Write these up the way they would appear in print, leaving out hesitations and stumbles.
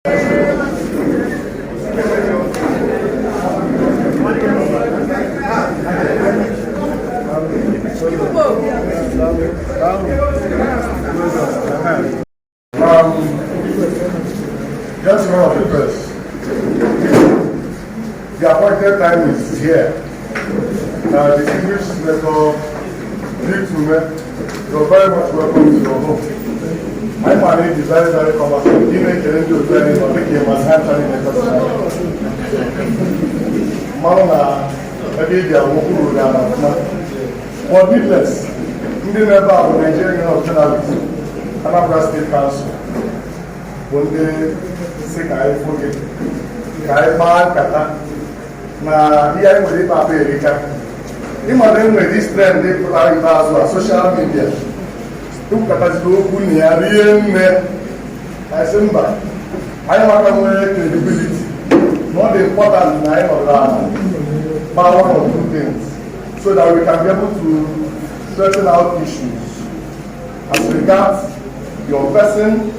Just one of the press. The appointed time is here. Distinguished Senator Umeh, you're very much welcome to your home. My marriage is very, very cumbersome. Even getting to a training or making a massage training in the Mana, every day I'm walking with an but needless, in the member of the Nigerian Anambra State Council. One day, sick I forget. I man kata. Na here we dey pape Erika. Imagine with this trend they put out as social media. Tu kata do kuni ariye me. I say mba. I want to credibility. Not the important nine of that. But one or two things, so that we can be able to straighten out issues as regards your person,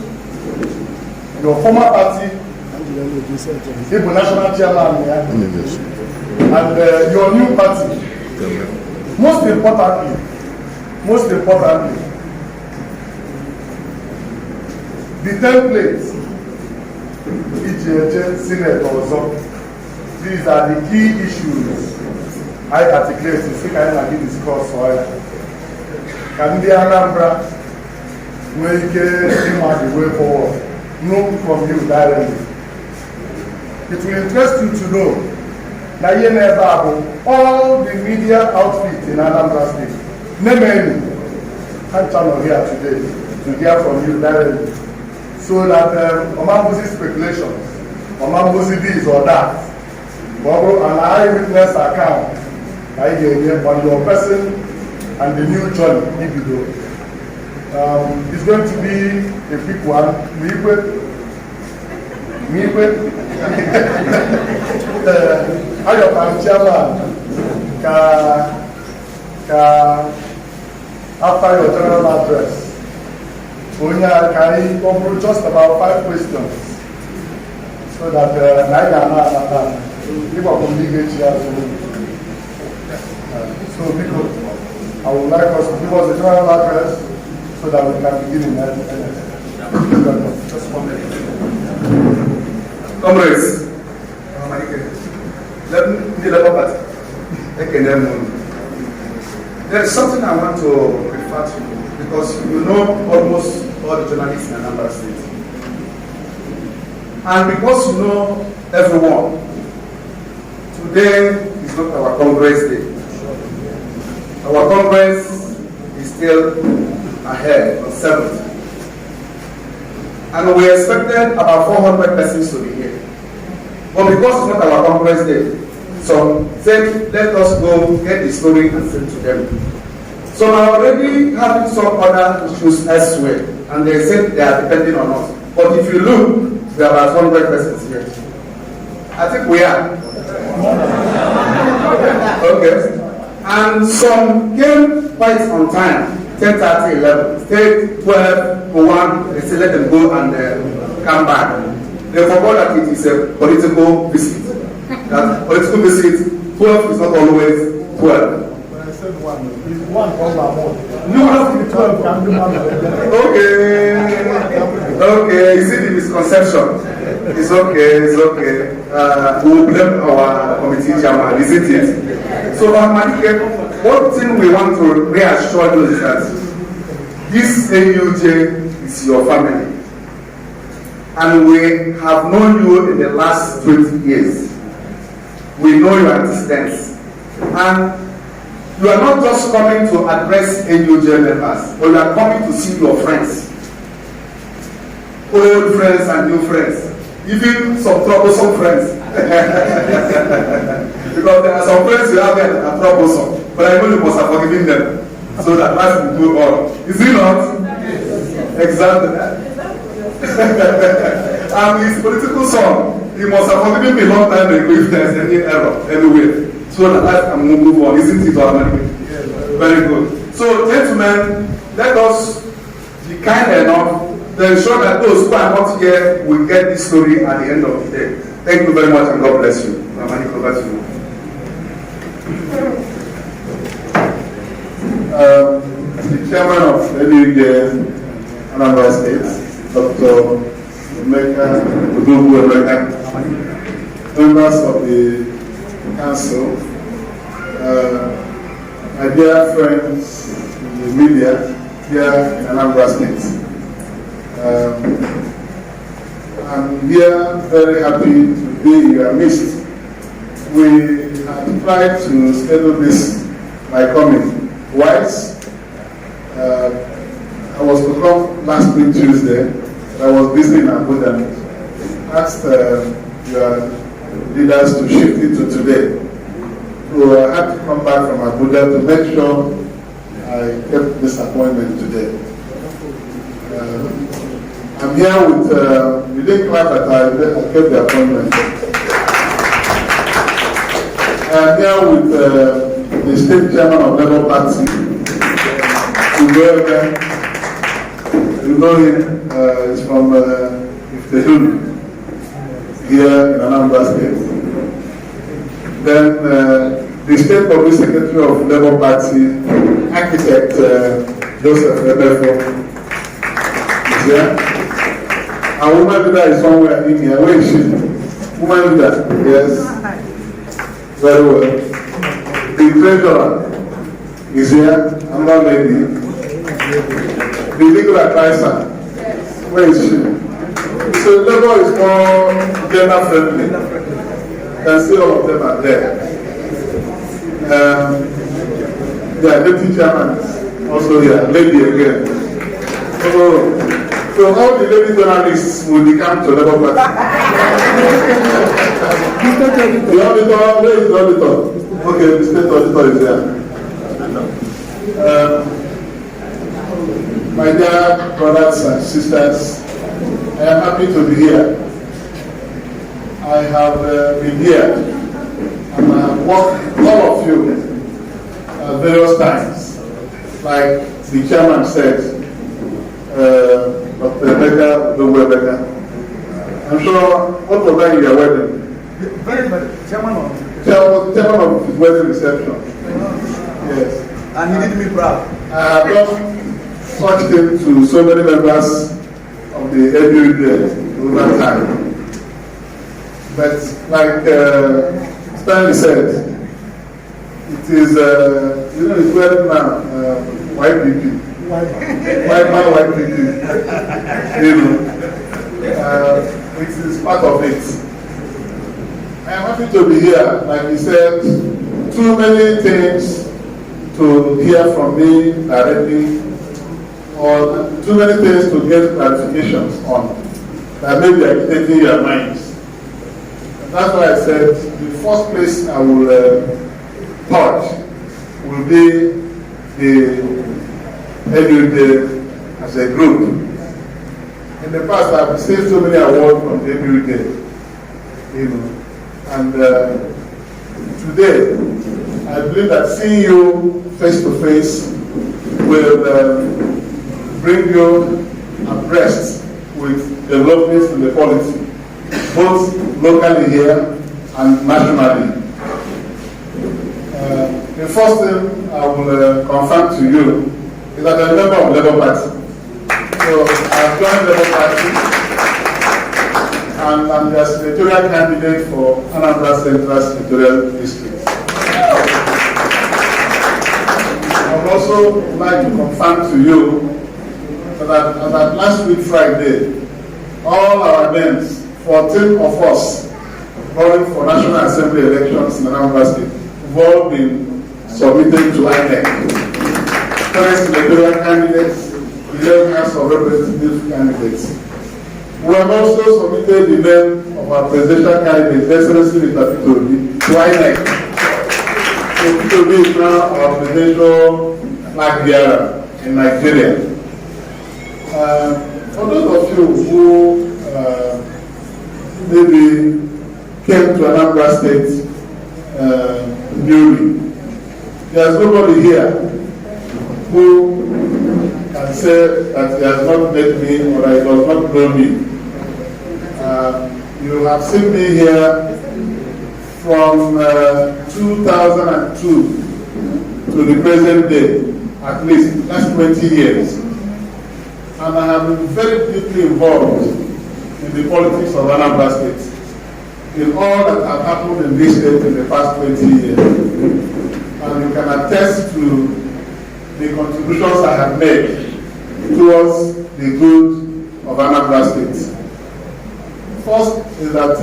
your former party, Igbo National Chairman, and your new party. Most importantly, the template, EJJ, Senate also, these are the key issues I articulate to see can I discuss for can the Anambra make the way forward? No from you directly. It will interest you to know that all the media outfits in Anambra State, name any, and channel here today to hear from you directly. So that Omambusi speculations, Omambusi this or that, an eyewitness account on your person and the new journey, if you do. It's going to be a big one. I'm chairman. After your general address, Onya can cover just about 5 questions, so that so because I would like us to give us a general address so that we can begin in that. Just 1 minute. Comrades, there is something I want to refer to because you know almost all the journalists in Anambra State. And because you know everyone, today is not our Congress Day. Our Congress is still ahead on 7th. And we expected about 400 persons to be here. But because it's not our Congress Day, so said, let us go get the story and send to them. So I'm already having some other issues elsewhere, and they said they are depending on us. But if you look, there are about 100 persons here. I think we are. Okay. And some came quite on time, 10:30, 11, stayed 12 to 1, they said let them go and come back. They forgot that it is a political visit. That political visit, 12 is not always 12. When I said 1, it's 1 over 1. No, that's 12 can do one. Okay, you see the misconception. It's okay. We will blame our committee chairman, isn't it? So, one thing we want to reassure you is that this AUJ is your family. And we have known you in the last 20 years. We know your antecedents. And you are not just coming to address AUJ members, but you are coming to see your friends. Old friends and new friends. Even some troublesome friends. Because there are some friends you have that are troublesome. But I know you must have forgiven them. So that life will go on. Is it not? Exactly. And his political son, he must have forgiven me a long time ago if there is any error anyway. So that life can move on. Isn't it automatic? Very good. So, gentlemen, let us be kind enough to ensure that those who are not here will get this story at the end of the day. Thank you very much and God bless you. Mamani, over to you. The chairman of Anambra State, Dr. Umeh A, members of the council, my dear friends in the media here in Anambra State. I'm here very happy to be in your midst. We had tried to schedule this by coming twice. I was to come last week Tuesday, but I was busy in Abuja and asked your leaders to shift it to today. So I had to come back from Abuja to make sure I kept this appointment today. I'm here with, you didn't clap that I kept the appointment. I'm here with the state chairman of Labour Party, Umeh A. You know him, he's from Iftehun, here in Anambra State. Then the state public secretary of Labour Party, architect Joseph Ebefo, is here. And Umeh A is somewhere in here. Where is she? Umeh A, yes. Very well. The treasurer is here, another lady. The legal advisor, where is she? So Labour is more gender friendly. You can see all of them are there. The deputy chairman is also here, lady again. So all the lady journalists will become to Labour Party. The auditor, where is the auditor? Okay, the state auditor is there. My dear brothers and sisters, I am happy to be here. I have been here and I have worked with all of you at various times. Like the chairman said, Dr. Umeh. I'm sure, what was that in your wedding? Chairman of his wedding reception. Yes. And he did me proud. I have just touched him to so many members of the APC over time. But like Stanley said, it is, it's wedding now, YPP. White people, it is part of it. I am happy to be here. Like you said, too many things to hear from me directly, or too many things to get clarifications on that may be agitating your minds. And that's why I said the first place I will touch will be the everyday as a group. In the past, I've received so many awards from everyday, and today, I believe that seeing you face to face will bring you abreast with developments in the polity, both locally here and nationally. The first thing I will confirm to you is that I'm a member of Labour Party. So I've joined Labour Party and I'm the senatorial candidate for Anambra Central Senatorial District. I would also like to confirm to you that as at last week Friday, all our names, 14 of us, running for National Assembly elections in Anambra State, have all been submitted to INEC. 3 senatorial candidates, 11 House of Representative candidates. We have also submitted the name of our presidential candidate, Excellency Peter Obi, to INEC. So Peter Obi is now our presidential flag bearer in Nigeria. For those of you who maybe came to Anambra State newly, there's nobody here who can and say that he has not met me or he does not know me. You have seen me here from 2002 to the present day, at least last 20 years. And I have been very deeply involved in the politics of Anambra State, in all that have happened in this state in the past 20 years. And you can attest to the contributions I have made towards the good of Anambra State. First is that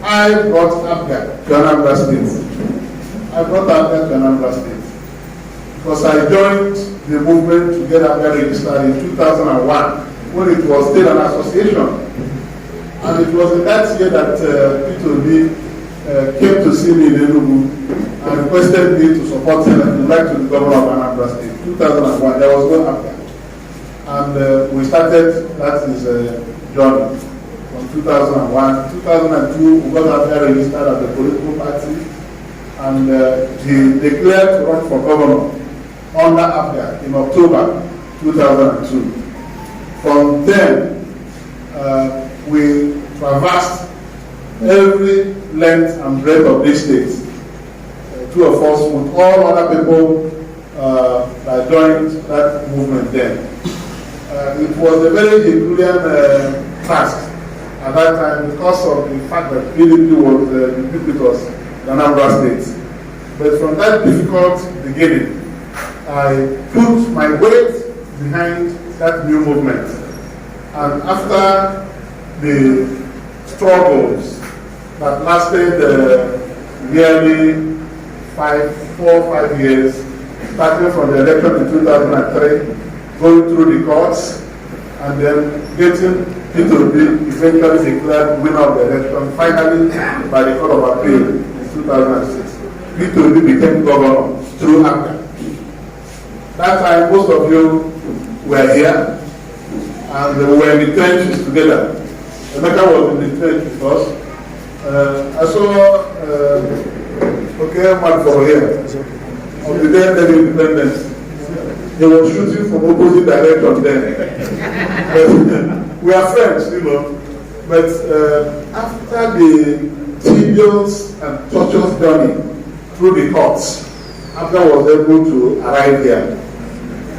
I brought Awka to Anambra State. I brought Awka to Anambra State because I joined the movement to get Awka registered in 2001 when it was still an association. And it was in that year that Peter Obi came to see me in Enugu and requested me to support him and elect to the Governor of Anambra State. 2001, there was no Awka. And we started that is journey from 2001. 2002, we got Awka registered as a political party, and he declared to run for governor under Awka in October 2002. From then, we traversed every length and breadth of this state. Two of us with all other people that joined that movement then. It was a very Herculean task at that time because of the fact that PDP was ubiquitous in Anambra State. But from that difficult beginning, I put my weight behind that new movement. And after the struggles that lasted nearly 4 or 5 years, starting from the election in 2003, going through the courts, and then getting Peter Obi eventually declared winner of the election, finally by the Court of Appeal in 2006. Peter Obi became governor through Awka. That time, most of you were here, and we were in the trenches together. Emeka was in the trench with us. I saw man for here on the day of the independence. He was shooting from opposite direction then. We are friends, you know. But after the tedious and torturous journey through the courts, after I was able to arrive here,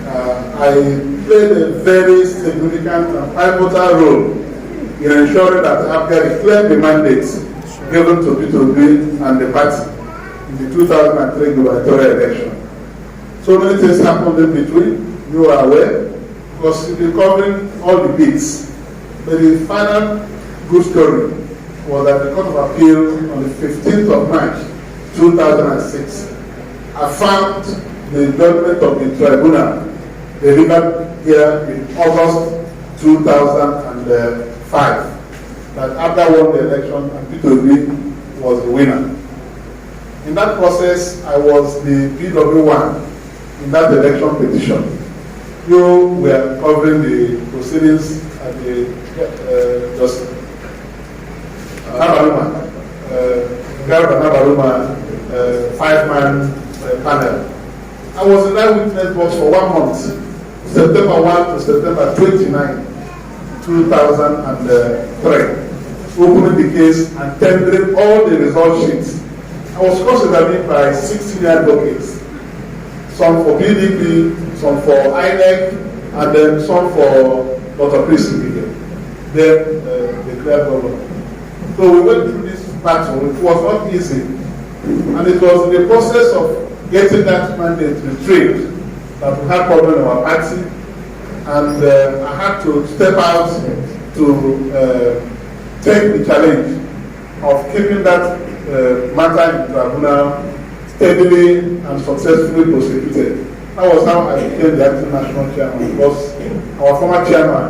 I played a very significant and pivotal role in ensuring that Awka declared the mandates given to Peter Obi and the party in the 2003 gubernatorial election. So many things happened in between, you are aware, because you've been covering all the beats. But the final good story was that the Court of Appeal on the 15th of March 2006 affirmed the judgment of the tribunal delivered here in August 2005 that Awka won the election and Peter Obi was the winner. In that process, I was the PW1 in that election petition. You were covering the proceedings at the Nabaruma 5-man panel. I was in that witness box for 1 month, September 1 to September 29, 2003, opening the case and tendering all the result sheets. I was cross-examined by 6 senior advocates, some for PDP, some for INEC, and then some for Dr. Christy. Then declared governor. So we went through this battle. It was not easy. And it was in the process of getting that mandate retrieved that we had problem in our party. And I had to step out to take the challenge of keeping that matter in tribunal steadily and successfully prosecuted. That was how I became the acting national chairman, because our former chairman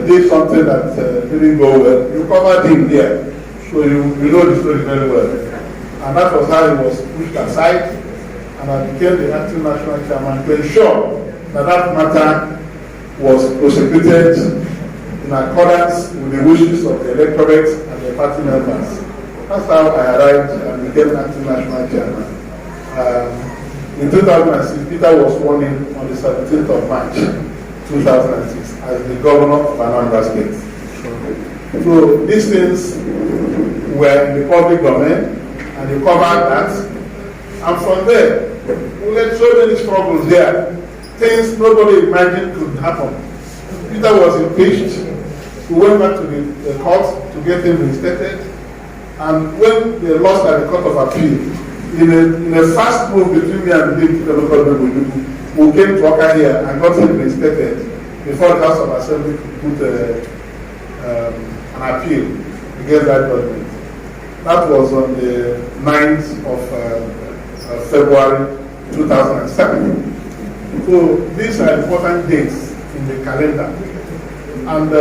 did something that didn't go well. You covered him there, so you know the story very well. And that was how he was pushed aside, and I became the acting national chairman to ensure that that matter was prosecuted in accordance with the wishes of the electorate and the party members. That's how I arrived and became acting national chairman. In 2006, Peter was sworn in on the 17th of March 2006 as the Governor of Anambra State. So these things were in the public domain, and they covered that. And from there, we had so many struggles there. Things nobody imagined could happen. Peter was impeached. We went back to the court to get him reinstated. And when they lost at the Court of Appeal, in a fast move between me and the local people, we came to Awka here and got him reinstated before the House of Assembly could put an appeal against that judgment. That was on the 9th of February 2007. So these are important dates in the calendar. And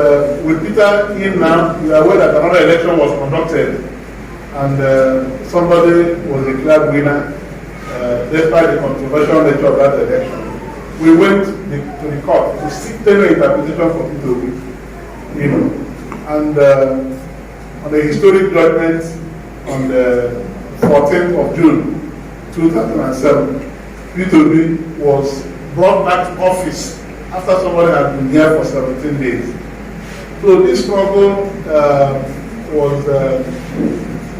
with Peter in now, you are aware that another election was conducted, and somebody was declared winner despite the controversial nature of that election. We went to the court to seek tenure interpretation for Peter Obi, and on a historic judgment on the 14th of June 2007, Peter Obi was brought back to office after somebody had been here for 17 days. So this struggle was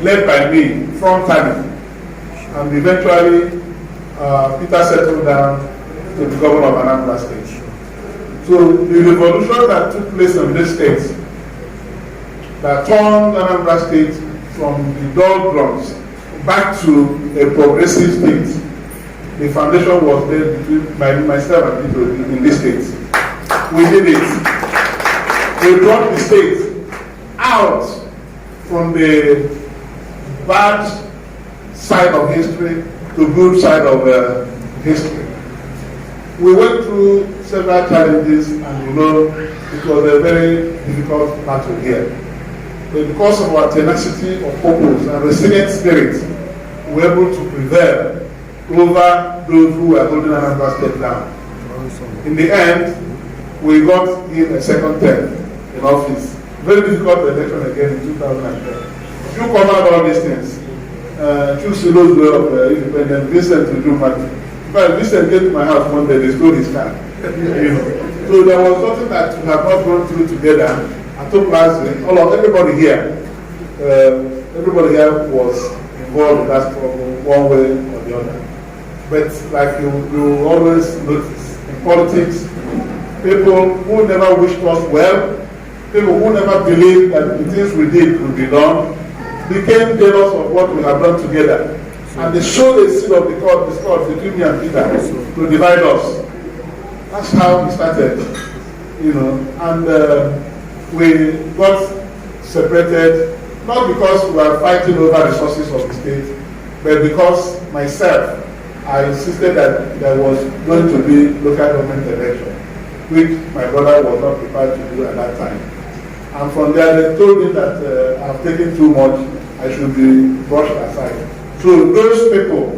led by me frontally, and eventually Peter settled down to the Governor of Anambra State. So the revolution that took place in this state, that turned Anambra State from the doldrums back to a progressive state, the foundation was laid by myself and people in this state. We did it. We brought the state out from the bad side of history to good side of history. We went through several challenges, and it was a very difficult battle here. But because of our tenacity of purpose and resilient spirit, we were able to prevail over those who were holding Anambra State down. In the end, we got in a second term in office. Very difficult election again in 2010. If you covered all these things, choose Silo's way of independence, Vincent to do matter. In fact, Vincent came to my house one day, they stole his car. So there was something that we have not gone through together. I took last week, everybody here was involved in that struggle one way or the other. But like you always notice, in politics, people who never wished us well, people who never believed that the things we did could be done, became jealous of what we have done together. And they showed a seed of the discord between me and Peter to divide us. That's how we started, and we got separated, not because we were fighting over resources of the state, but because myself, I insisted that there was going to be local government election, which my brother was not prepared to do at that time. And from there, they told me that I've taken too much, I should be brushed aside. So those people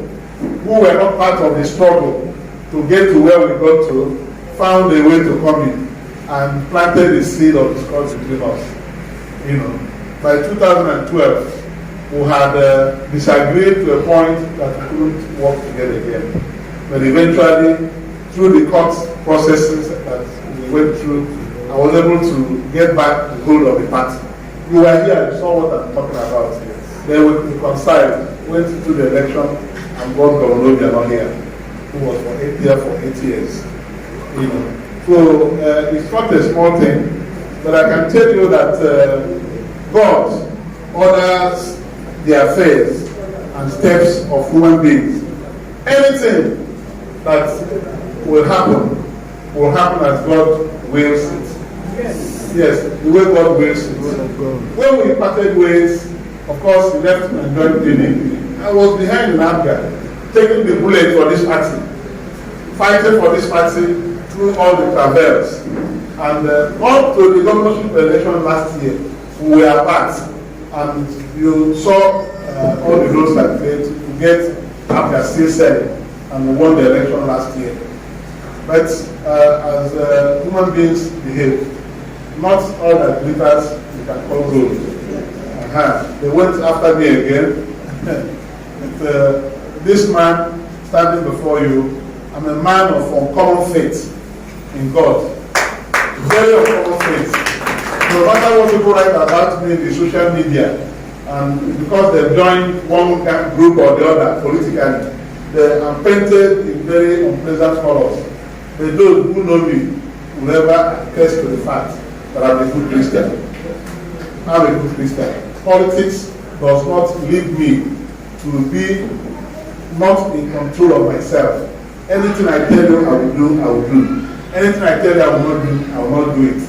who were not part of the struggle to get to where we got to, found a way to come in and planted the seed of discord between us. By 2012, we had disagreed to a point that we couldn't work together again. But eventually, through the court processes that we went through, I was able to get back the hold of the party. You were here, you saw what I'm talking about. Then we reconciled, went into the election, and got Governor Obi not here, who was for 8 years. So it's not a small thing, but I can tell you that God orders the affairs and steps of human beings. Anything that will happen as God wills it. Yes, the way God wills it. When we parted ways, of course, he left and joined PDP. I was behind Awka, taking the bullet for this party, fighting for this party through all the travails. And up to the governorship election last year, we were apart. And you saw all the roads that played to get Awka still selling. And we won the election last year. But as human beings behave, not all that glitters you can call gold. They went after me again. This man standing before you. I'm a man of uncommon faith in God. Very uncommon faith. No matter what people write about me in the social media, and because they've joined one group or the other politically, they are painted in very unpleasant colors. They those who know me will never attest to the fact that I'm a good Christian. I'm a good Christian. Politics does not lead me to be not in control of myself. Anything I tell you I will do, I will do. Anything I tell you I will not do, I will not do it.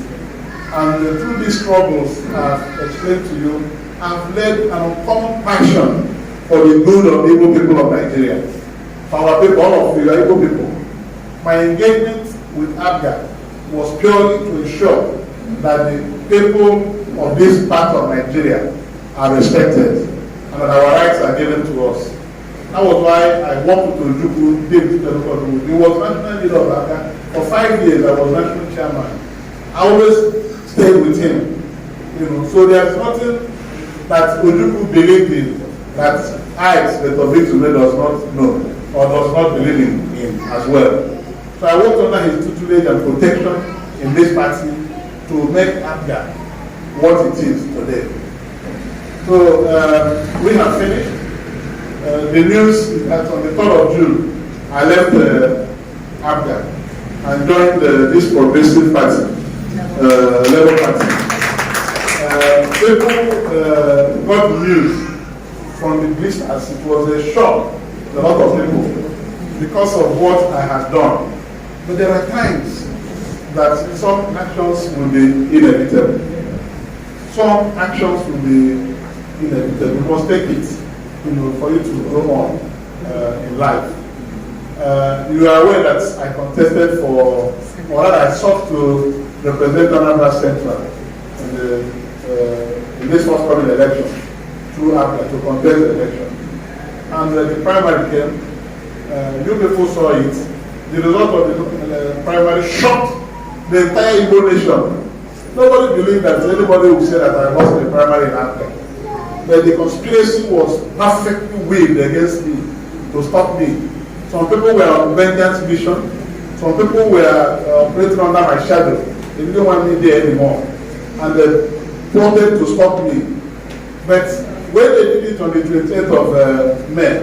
And through these struggles I've explained to you, I've led an uncommon passion for the good of the Igbo people of Nigeria. For our people, all of you are Igbo people. My engagement with APGA was purely to ensure that the people of this part of Nigeria are respected and that our rights are given to us. That was why I worked with Ojukwu, David Telukodu. He was national leader of APGA. For 5 years, I was national chairman. I always stayed with him. So there's nothing that Ojukwu believed in that I, Sen.Victor Umeh, does not know or does not believe in as well. So I worked under his tutelage and protection in this party to make APGA what it is today. So we have finished. The news is that on the 3rd of June, I left APGA and joined this progressive party, Labour Party. People got news from the list as it was a shock to a lot of people because of what I had done. But there are times that some actions will be inevitable. Some actions will be inevitable. You must take it, for you to go on in life. You are aware that I contested for, or rather I sought to represent Anambra Central in this forthcoming election through APGA to contest the election. And the primary came. You people saw it. The result of the primary shocked the entire Igbo nation. Nobody believed that anybody would say that I lost the primary in APGA. But the conspiracy was perfectly weaved against me to stop me. Some people were on vengeance mission. Some people were operating under my shadow. They didn't want me there anymore. And they wanted to stop me. But when they did it on the 28th of May,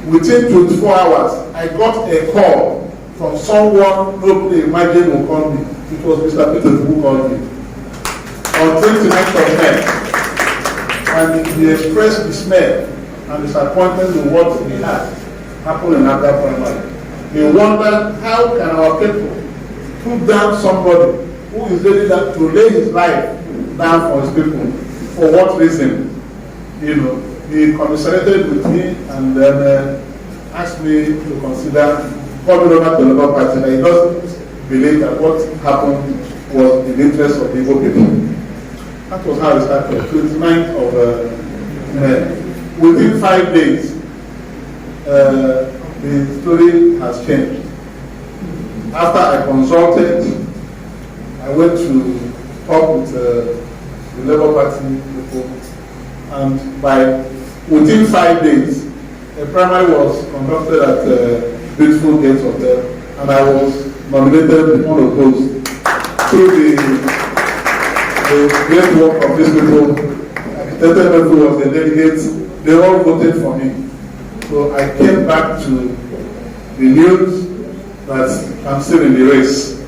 within 24 hours, I got a call from someone nobody imagined would call me. It was Mr. Peter who called me. On 29th of May. And he expressed dismay and disappointment with what he had happened in APGA primary. He wondered how can our people put down somebody who is ready to lay his life down for his people. For what reason? He commiserated with me and then asked me to consider coming over to the Labour Party. That he doesn't believe that what happened was in the interest of the Igbo people. That was how it started, 29th of May. Within 5 days, the story has changed. After I consulted, I went to talk with the Labour Party people, and within 5 days, a primary was conducted at the beautiful gates of there, and I was nominated unopposed through the great work of these people. Architected who was the delegate, they all voted for me. So I came back to the news that I'm still in the race.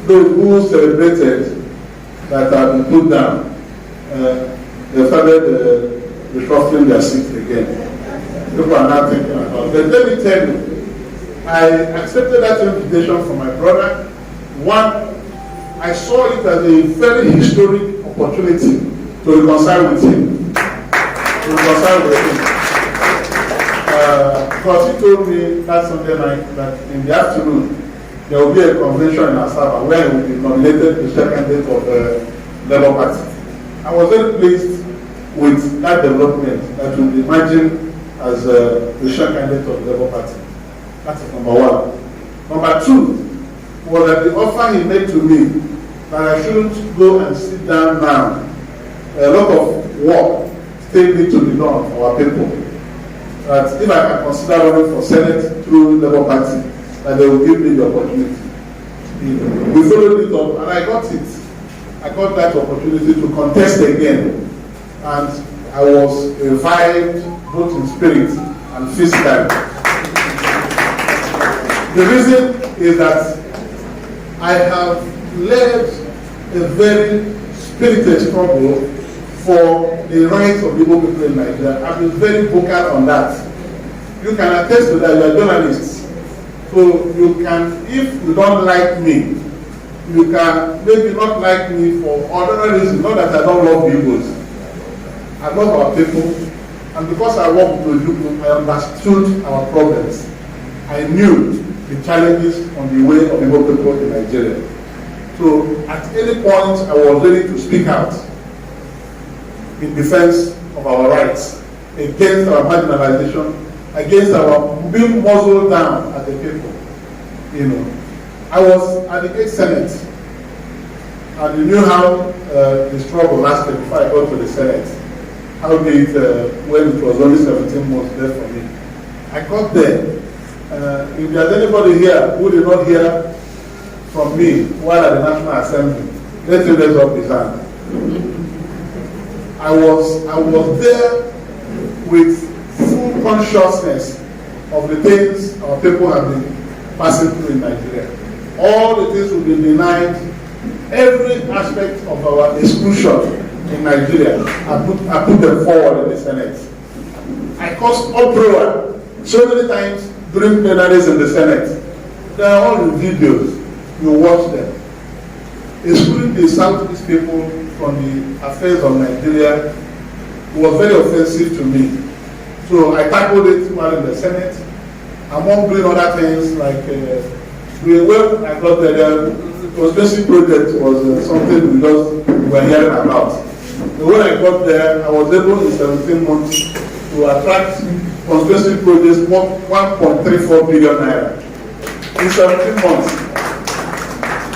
Those who celebrated that I've been put down, they started reshuffling their seats again. People are now thinking about it. But let me tell you, I accepted that invitation from my brother. One, I saw it as a very historic opportunity to reconcile with him. Because he told me that Sunday night that in the afternoon there will be a convention in Asaba where he will be nominated the second date of the Labour Party. I was very pleased with that development that will be imagined as the second candidate of the Labour Party. That is number one. Number two was that the offer he made to me that I shouldn't go and sit down now. A lot of work still needs to be done for our people. that if I can consider running for Senate through Labour Party, that they will give me the opportunity. We followed it up, and I got it. I got that opportunity to contest again, and I was revived both in spirit and physically. The reason is that I have led a very spirited struggle for the rights of the Igbo people in Nigeria. I've been very vocal on that. You can attest to that. You are journalists, so you can, if you don't like me, you can maybe not like me for other reasons. Not that I don't love the Igbos. I love our people, and because I work with you, I understood our problems. I knew the challenges on the way of Igbo people in Nigeria. So at any point, I was ready to speak out in defense of our rights, against our marginalization, against our being muzzled down as a people. You know, I was at the 8th Senate, and you knew how the struggle lasted before I got to the Senate. How did when it was only 17 months left for me. I got there. If there's anybody here who did not hear from me while at the National Assembly, let's raise up his hand. I was there with full consciousness of the things our people have been passing through in Nigeria. All the things we've been denied, every aspect of our exclusion in Nigeria, I put them forward in the Senate. I caused uproar so many times during plenaries in the Senate. They are all in videos. You watch them. Excluding the Southeast people from the affairs of Nigeria was very offensive to me. So I tackled it while in the Senate. Among doing other things like when I got there, the conspiracy project was something we were hearing about. So when I got there, I was able in 17 months to attract conspiracy projects 1.34 billion naira. In 17 months,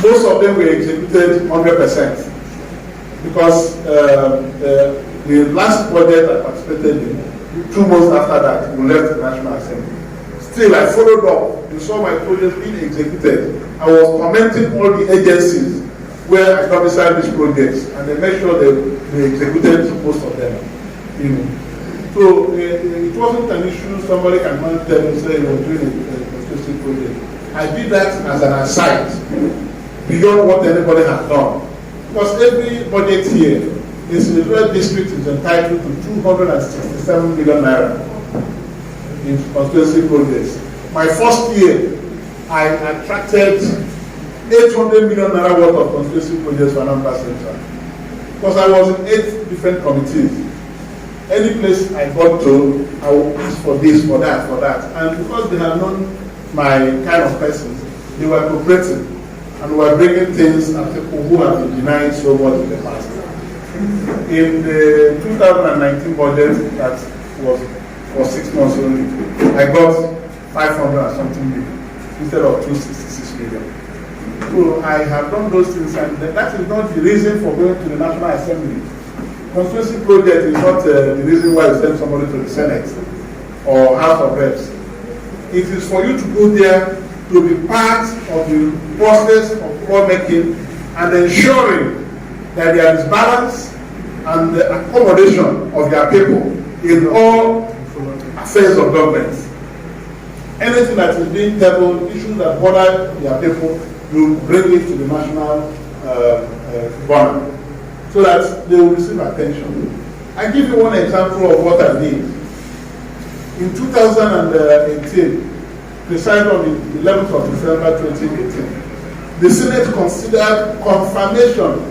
most of them were executed 100%. Because the last project I participated in, 2 months after that, we left the National Assembly. Still, I followed up. You saw my project being executed. I was tormenting all the agencies where I publicized these projects, and they made sure they executed most of them. You know. So it wasn't an issue. Somebody can tell me, say, you were doing a conspiracy project. I did that as an aside, beyond what anybody has done. Because every budget here is the rural district is entitled to 267 million naira in conspiracy projects. My first year, I attracted 800 million naira worth of conspiracy projects for Anambra State. Because I was in 8 different committees. Any place I got to, I would ask for this, for that, for that. And because they had known my kind of persons, they were cooperating and were bringing things and people who have been denied so much in the past. In the 2019 budget that was for 6 months only, I got 500 and something million instead of 266 million. So I have done those things, and that is not the reason for going to the National Assembly. Constituency project is not the reason why you send somebody to the Senate or House of Reps. It is for you to go there to be part of the process of lawmaking and ensuring that there is balance and the accommodation of their people in all affairs of government. Anything that is being tabled, issues that bother their people, you bring it to the national government so that they will receive attention. I give you one example of what I did. In 2018, precisely on the 11th of December 2018, the Senate considered confirmation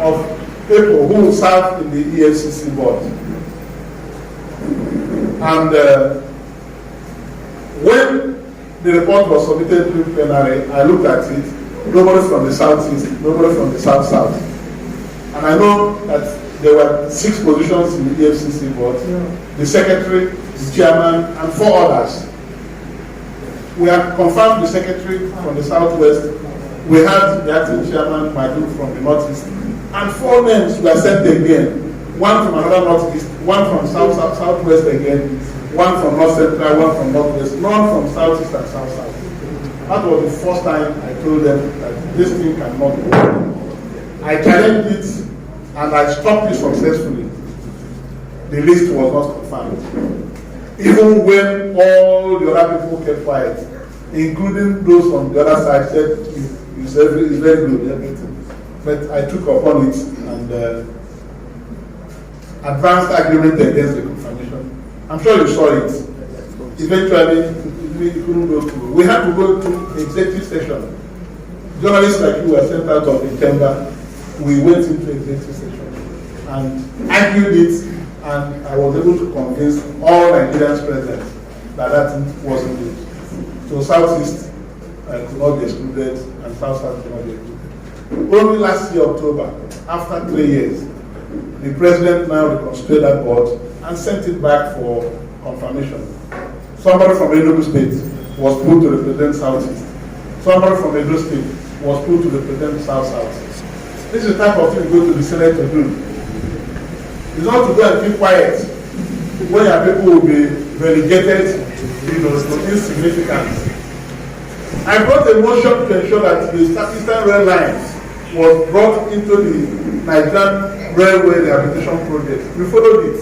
of people who serve in the EFCC board. And when the report was submitted to plenary, I looked at it. Nobody from the southeast, nobody from the south. And I know that there were 6 positions in the EFCC board: the secretary, the chairman, and 4 others. We have confirmed the secretary from the southwest. We had the acting chairman, Madu, from the northeast, and 4 names were sent again. 1 from another northeast, 1 from southwest again, one from North Central, one from Northwest, none from Southeast and South-South. That was the first time I told them that this thing cannot go. I challenged it and I stopped it successfully. The list was not confirmed. Even when all the other people kept quiet, including those on the other side said it's very good, everything. But I took upon it and advanced argument against the confirmation. I'm sure you saw it. Eventually, we couldn't go through. We had to go to executive session. Journalists like you were sent out of the chamber. We went into executive session and argued it, and I was able to convince all Nigerians present that thing wasn't good. So Southeast could not be excluded and South-South could not be excluded. Only last year, October, after 3 years, the president now reconstructed that board and sent it back for confirmation. Somebody from Enugu State was put to represent Southeast. Somebody from Edo State was put to represent South-South. This is the type of thing you go to the Senate to do. It's not to go and keep quiet when your people will be relegated to insignificance. I brought a motion to ensure that the Eastern Rail Lines was brought into the Nigerian Railway Rehabilitation Project. We followed it.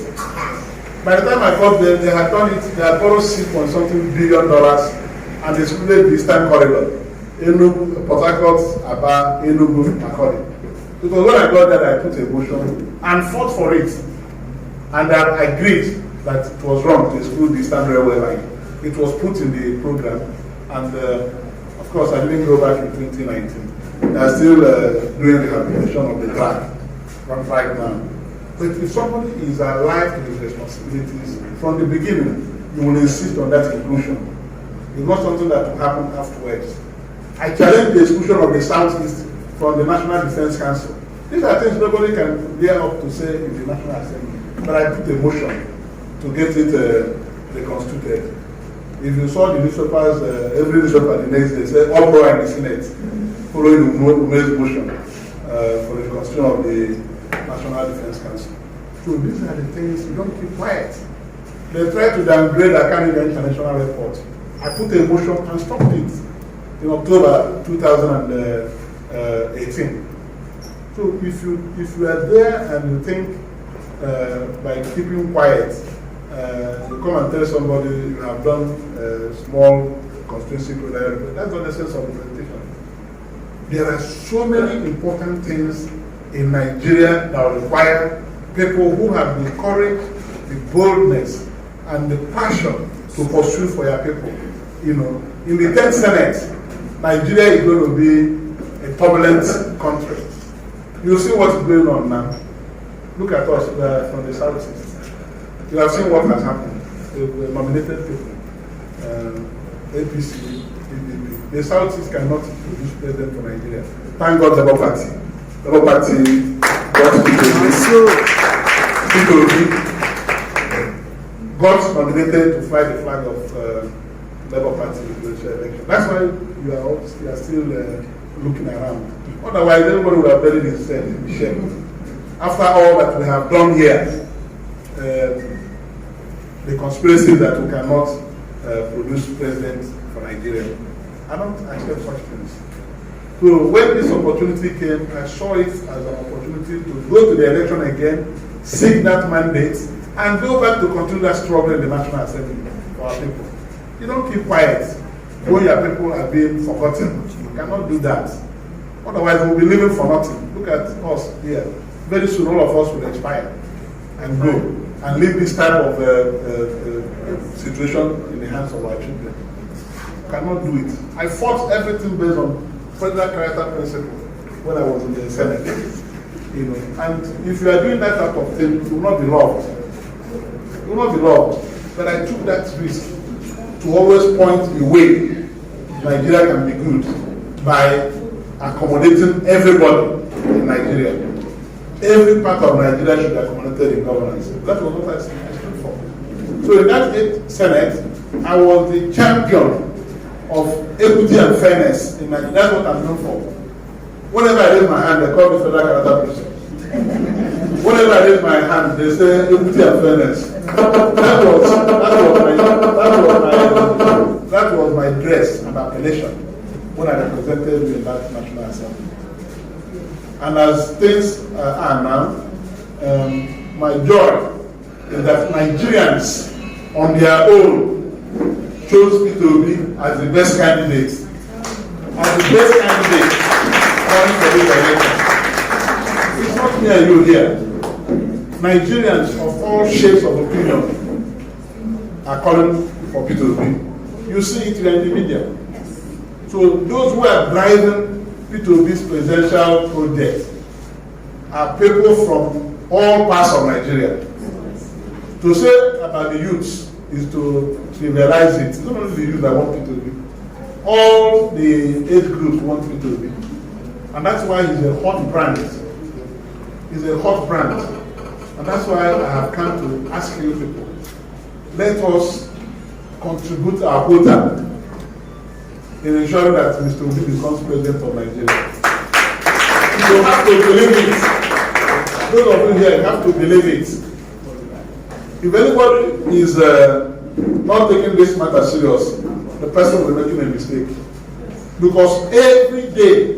By the time I got there, they had done it, they had borrowed $6.something billion and they excluded the Eastern Corridor. Enugu, Port Harcourt, Aba, Enugu, Macaulay. Because when I got there, I put a motion and fought for it. And I agreed that it was wrong to exclude the Eastern Railway line. It was put in the program. And of course, I didn't go back in 2019. They are still doing rehabilitation of the track right now. But if somebody is alive to his responsibilities from the beginning, you will insist on that inclusion. It's not something that will happen afterwards. I challenge the exclusion of the Southeast from the National Defense Council. These are things nobody can dare up to say in the National Assembly. But I put a motion to get it reconstituted. If you saw the newspapers, every newspaper the next day said uproar in the Senate following Umeh's motion for the reconstitution of the National Defense Council. So these are the things you don't keep quiet. They try to downgrade Canada International Airport. I put a motion and stopped it in October 2018. So if you are there and you think by keeping quiet, you come and tell somebody you have done a small constituency project, that's not the sense of the presentation. There are so many important things in Nigeria that require people who have the courage, the boldness, and the passion to pursue for your people. You know, in the 10th Senate, Nigeria is going to be a turbulent country. You see what's going on now. Look at us from the Southeast. You have seen what has happened. The nominated people, APC, PDP. The Southeast cannot produce president for Nigeria. Thank God, Labour Party. Labour Party got Peter Obi got nominated to fly the flag of Labour Party in the presidential election. That's why you are still looking around. Otherwise, everybody would have buried himself in the shame. After all that we have done here, the conspiracy that we cannot produce president for Nigeria, I don't accept such things. So when this opportunity came, I saw it as an opportunity to go to the election again, seek that mandate, and go back to continue that struggle in the National Assembly for our people. You don't keep quiet when your people are being forgotten. You cannot do that. Otherwise, we'll be living for nothing. Look at us here. Very soon, all of us will expire and go and leave this type of situation in the hands of our children. You cannot do it. I fought everything based on federal character principle when I was in the Senate. You know, and if you are doing that type of thing, you will not be loved. You will not be loved. But I took that risk to always point the way Nigeria can be good by accommodating everybody in Nigeria. Every part of Nigeria should be accommodated in governance. That was what I stood for. So in that Senate, I was the champion of equity and fairness in Nigeria. That's what I'm known for. Whenever I raise my hand, they call me federal character person. Whenever I raise my hand, they say equity and fairness. That was my dress and appellation when I represented you in that National Assembly. And as things are now, my joy is that Nigerians on their own chose Peter Obi as the best candidate. Running for this election. It's not me and you here. Nigerians of all shapes of opinion are calling for Peter Obi. You see it in the media. So those who are driving Peter Obi's presidential project are people from all parts of Nigeria. To say about the youths is to trivialize it. It's not only the youth that want Peter Obi. All the age groups want Peter Obi. And that's why he's a hot brand. He's a hot brand. And that's why I have come to ask you people, let us contribute our quota in ensuring that Mr. Obi becomes president of Nigeria. You have to believe it. Those of you here have to believe it. If anybody is not taking this matter serious, the person will be making a mistake. Because every day,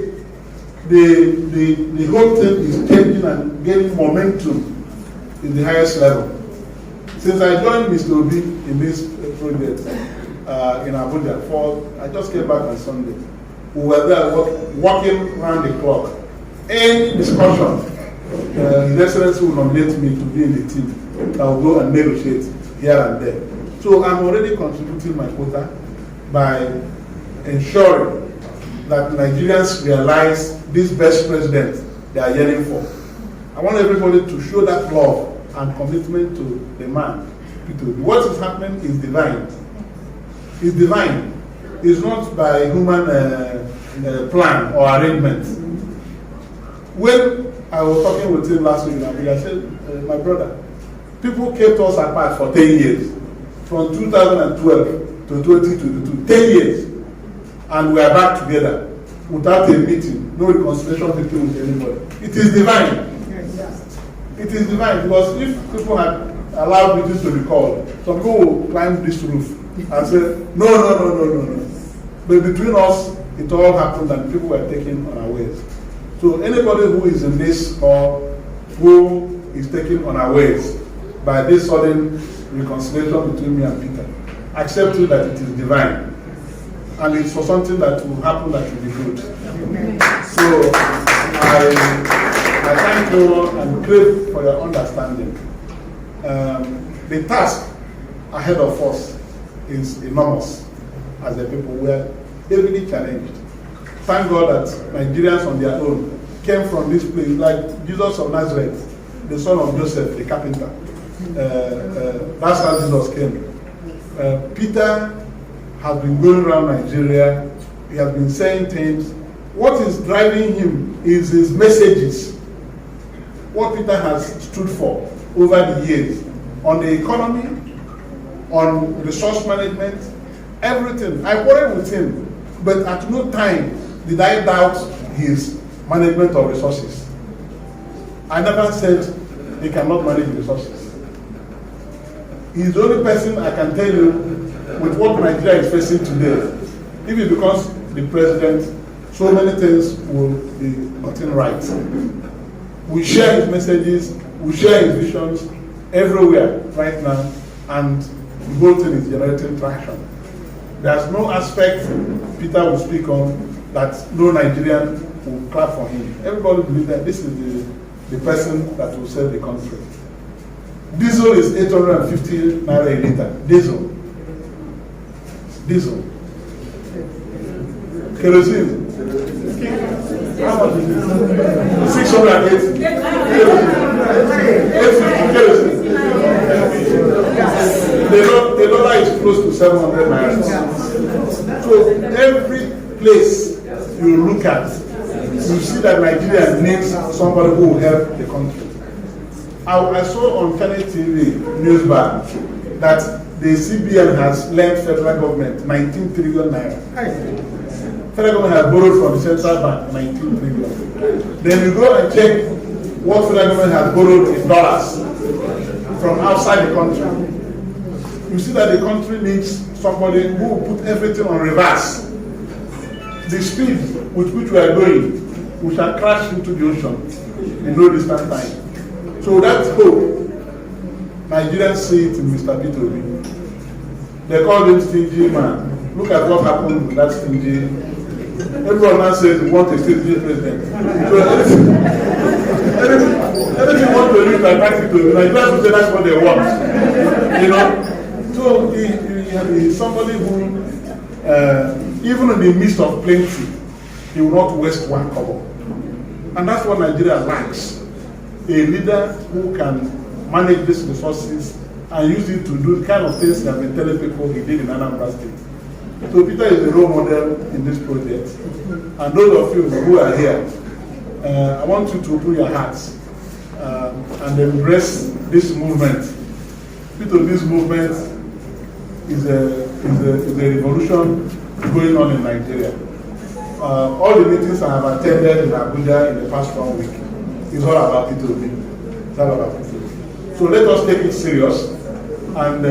the whole thing is changing and gaining momentum in the highest level. Since I joined Mr. Obi in this project in Abuja, I just came back on Sunday. We were there working around the clock. Any discussion, His Excellency will nominate me to be in the team that will go and negotiate here and there. So I'm already contributing my quota by ensuring that Nigerians realize this best president they are yearning for. I want everybody to show that love and commitment to the man, Peter Obi. What is happening is divine. It's divine. It's not by human plan or arrangement. When I was talking with him last week, I said, my brother, people kept us apart for 10 years. From 2012 to 2022, 10 years. And we are back together without a meeting, no reconciliation meeting with anybody. It is divine. It is divine, because if people had allowed meetings to be called, some people will climb this roof and say, no. But between us, it all happened and people were taken unawares. So anybody who is in this or who is taken unawares by this sudden reconciliation between me and Peter, accept it that it is divine. And it's for something that will happen that will be good. So I thank you and crave for your understanding. The task ahead of us is enormous as a people. We are heavily challenged. Thank God that Nigerians on their own came from this place, like Jesus of Nazareth, the son of Joseph, the carpenter. That's how Jesus came. Peter has been going around Nigeria. He has been saying things. What is driving him is his messages. What Peter has stood for over the years on the economy, on resource management, everything. I quarreled with him, but at no time did I doubt his management of resources. I never said he cannot manage resources. He's the only person I can tell you with what Nigeria is facing today. If he becomes the president, so many things will be gotten right. We share his messages, we share his visions everywhere right now, and the whole thing is generating traction. There's no aspect Peter will speak on that no Nigerian will clap for him. Everybody believes that this is the person that will save the country. Diesel is 850 naira a liter. Diesel. Kerosene. How much is it? 680. Kerosene. The dollar is close to 700 naira. So every place you look at, you see that Nigeria needs somebody who will help the country. I saw on Kennedy TV news bar that the CBN has lent federal government 19 trillion naira. Federal government has borrowed from the central bank 19 trillion. Then you go and check what federal government has borrowed in dollars from outside the country, you see that the country needs somebody who will put everything on reverse. The speed with which we are going, we shall crash into the ocean in no distant time. So that's hope. Nigerians see it in Mr. Peter Obi. They call him stingy man. Look at what happened with that stingy. Everyone now says we want a stingy president. So anything want to use like Peter Obi, Nigerians will say that's what they want. You know? So he is somebody who, even in the midst of plenty, he will not waste one kobo. And that's what Nigeria lacks. A leader who can manage these resources and use it to do the kind of things that I've been telling people he did in Anambra State. So Peter is a role model in this project. And those of you who are here, I want you to open your hearts and embrace this movement. Peter, this movement is a revolution going on in Nigeria. All the meetings I have attended in Abuja in the past 1 week is all about Peter Obi. It's all about Peter Obi. So let us take it serious and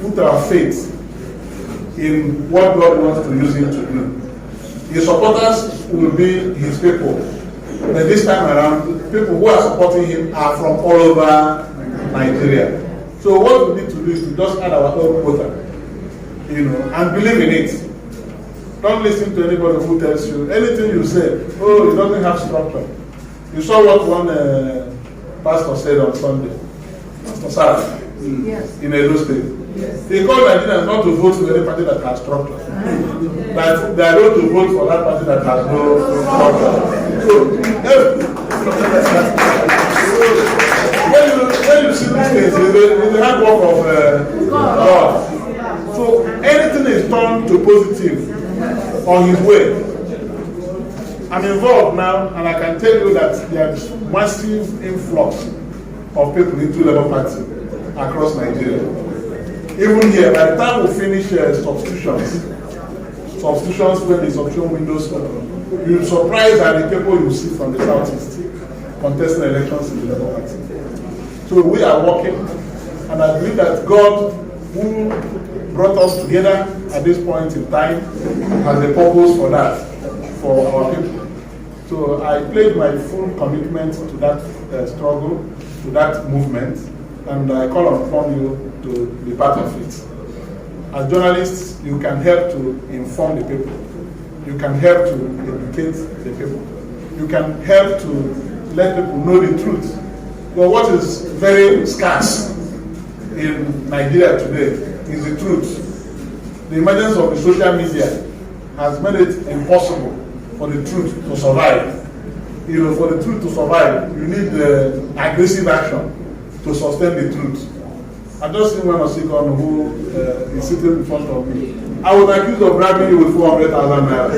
put our faith in what God wants to use him to do. His supporters will be his people. But this time around, people who are supporting him are from all over Nigeria. So what we need to do is to just add our own quota, and believe in it. Don't listen to anybody who tells you anything you say. Oh, it doesn't have structure. You saw what one pastor said on Sunday. Pastor Sarah, in Edo State. Yes. He called Nigerians not to vote for any party that has structure. But they are not to vote for that party that has no structure. So, when you see these things, it's the hard work of God. So anything is turned to positive on his way. I'm involved now, and I can tell you that there's massive influx of people into Labour Party across Nigeria. Even here, by the time we finish substitutions when the substitution windows open, you'll be surprised at the people you see from the southeast contesting elections in the Labour Party. So we are working, and I believe that God, who brought us together at this point in time, has a purpose for that, for our people. So I pledge my full commitment to that struggle, to that movement, and I call upon you to be part of it. As journalists, you can help to inform the people. You can help to educate the people. You can help to let people know the truth. But what is very scarce in Nigeria today is the truth. The emergence of the social media has made it impossible for the truth to survive. For the truth to survive, you need aggressive action to sustain the truth. I just seen one of Sikon who is sitting in front of me. I was accused of bribing you with 400,000 naira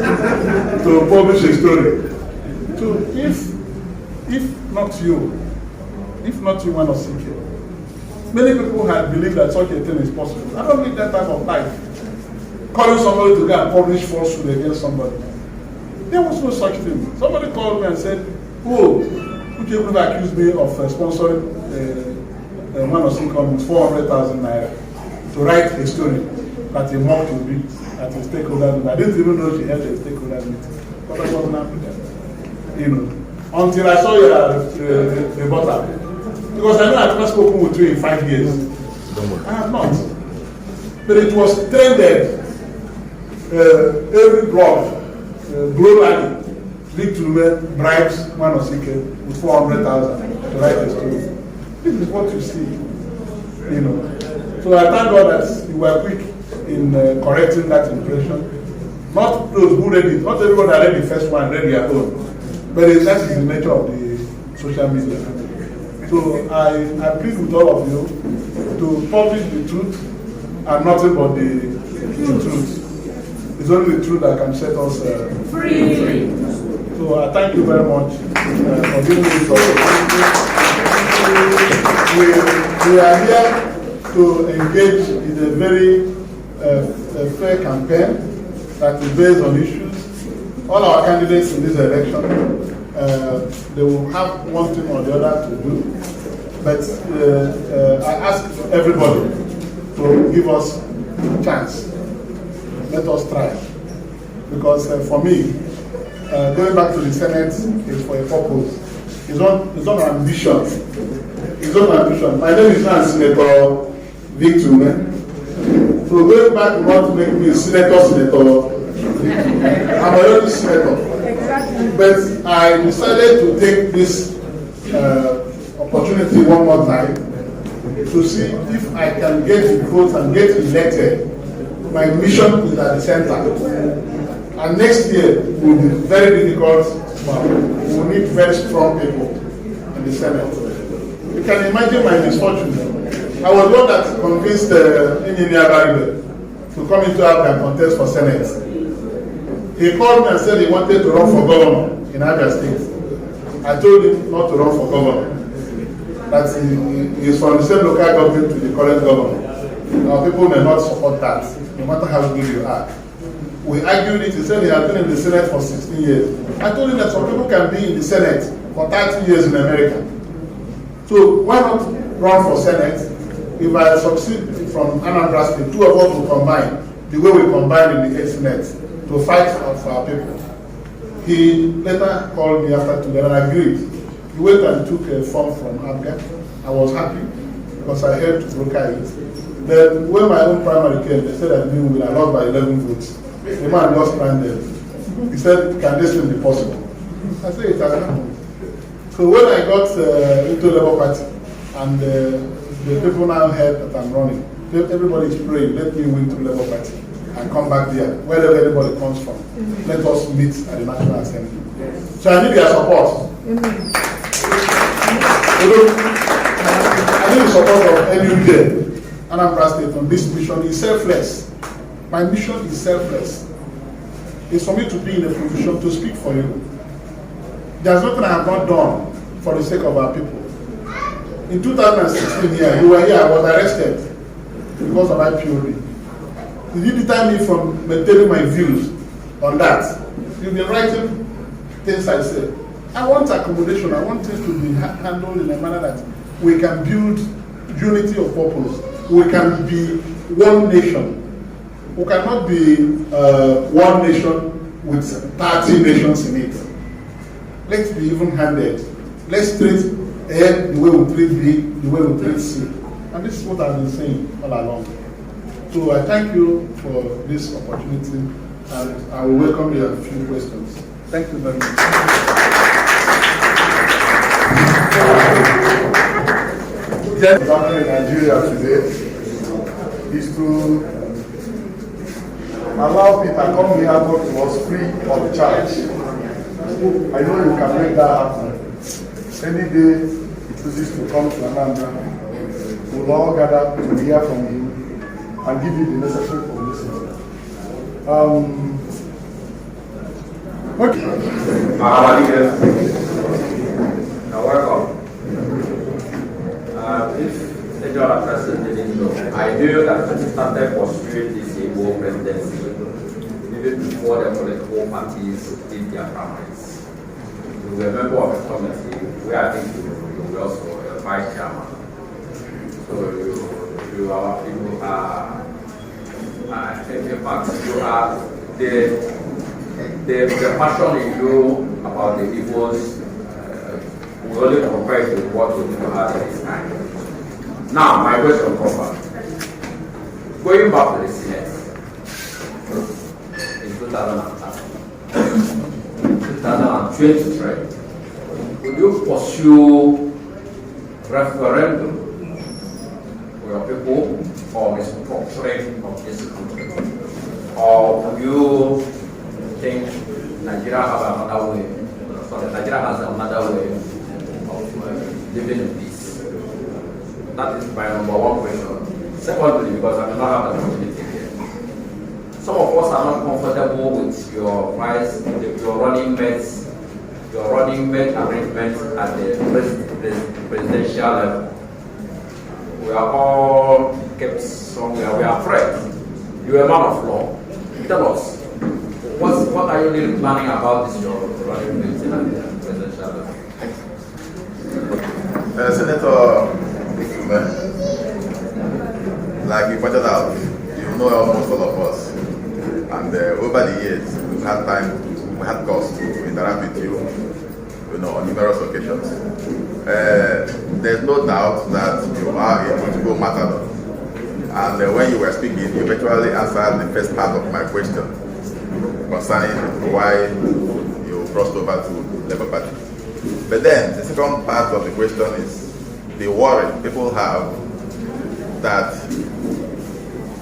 to publish a story. So if not you, one of Sikon, many people had believed that such a thing is possible. I don't need that type of life. Calling somebody to go and publish falsehood against somebody. There was no such thing. Somebody called me and said, "Oh, would you ever accuse me of sponsoring one of income with 400,000 naira to write a story that he mocked to be at a stakeholder meeting?" I didn't even know she held a stakeholder meeting, but I wasn't happy there. Until I saw your rebuttal, because I know I've never spoken with you in 5 years. I have not, but it was trended every blog. Globally, Sen.Victor Umeh bribes one of with 400,000 to write a story. This is what you see, So I thank God that you were quick in correcting that impression. Not those who read it, not everyone that read the first one read their own, but that is the nature of the social media. So I plead with all of you to publish the truth and nothing but the truth. It's only the truth that can set us free. So I thank you very much for giving me this opportunity. We are here to engage in a very fair campaign that is based on issues. All our candidates in this election they will have one thing or the other to do. But I ask everybody to give us a chance. Let us try. Because for me, going back to the Senate is for a purpose. It's not an ambition. It's not an ambition. My name is now Sen.Victor Umeh. So going back will not make me senator. I'm already senator. But I decided to take this opportunity one more time to see if I can get the votes and get elected. My mission is at the center. And next year will be very difficult. We will need very strong people in the Senate. You can imagine my misfortune. I was one that convinced Engineer Barribe to come into Awka and contest for Senate. He called me and said he wanted to run for governor in Anambra State. I told him not to run for governor. That he is from the same local government to the current governor. Now people may not support that, no matter how good you are. We argued it. He said he has been in the Senate for 16 years. I told him that some people can be in the Senate for 30 years in America. So why not run for Senate? If I succeed from Anambra State, two of us will combine the way we combine in the 8th Senate to fight for our people. He later called me after today and agreed. He went and took a form from Awka. I was happy because I helped to broker it. Then when my own primary came, they said I knew I lost by 11 votes. The man just stranded. He said, can this thing be possible? I said, it has happened. So when I got into Labour Party, and the people now heard that I'm running, everybody is praying, let me win to Labour Party and come back there, wherever anybody comes from. Let us meet at the National Assembly. So I need their support. I need the support of any leader. Anambra State on this mission is selfless. My mission is selfless. It's for me to be in a position to speak for you. There's nothing I have not done for the sake of our people. In 2016 here, you were here, I was arrested because of IPOB. Did you deter me from maintaining my views on that? You've been writing things I said. I want accommodation. I want things to be handled in a manner that we can build unity of purpose. We can be one nation. We cannot be one nation with 30 nations in it. Let's be even-handed. Let's treat A the way we treat B, the way we treat C. And this is what I've been saying all along. So I thank you for this opportunity, and I will welcome your few questions. Thank you very much. What's happening in Nigeria today is to allow Peter come here and talk to us free of charge. I know you can make that happen. Any day he chooses to come to Anambra, we'll all gather to hear from him and give you the necessary publicity. Okay. Now welcome. If the General President didn't know, I knew that when he started pursuing this Igbo presidency, even before the political parties did their primaries. You were a member of a committee where I think you were also a vice chairman. So you are, in fact, you are the passion you know about the Igbos. We only compare it with what we have at this time. Now, my question comes back. Going back to the Senate in 2023, would you pursue referendum for your people or restructuring of this country? Or do you think Nigeria has another way of living in peace? That is my number one question. Secondly, because I do not have an opportunity here. Some of us are not comfortable with your running mate arrangement at the presidential level. We are all kept somewhere. We are afraid. You are a man of law. Tell us, what are you really planning about this your running mate and presidential? Senator Umeh, like you pointed out, you know almost all of us, and over the years we had cause to interact with you, on numerous occasions. There's no doubt that you are a political matador, and when you were speaking, you eventually answered the first part of my question concerning why you crossed over to Labour Party. But then the second part of the question is the worry people have that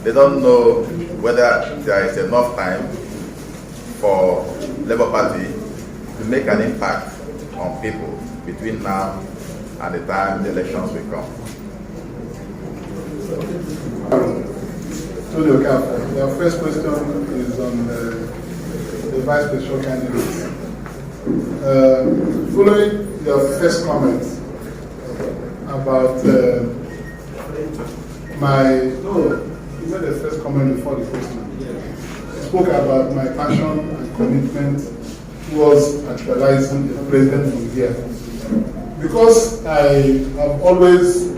they don't know whether there is enough time for Labour Party to make an impact on people between now and the time the elections will come. So, your first question is on the vice presidential candidates. Following your first comment about you made the first comment before the question. You spoke about my passion and commitment towards actualizing the president from here. Because I have always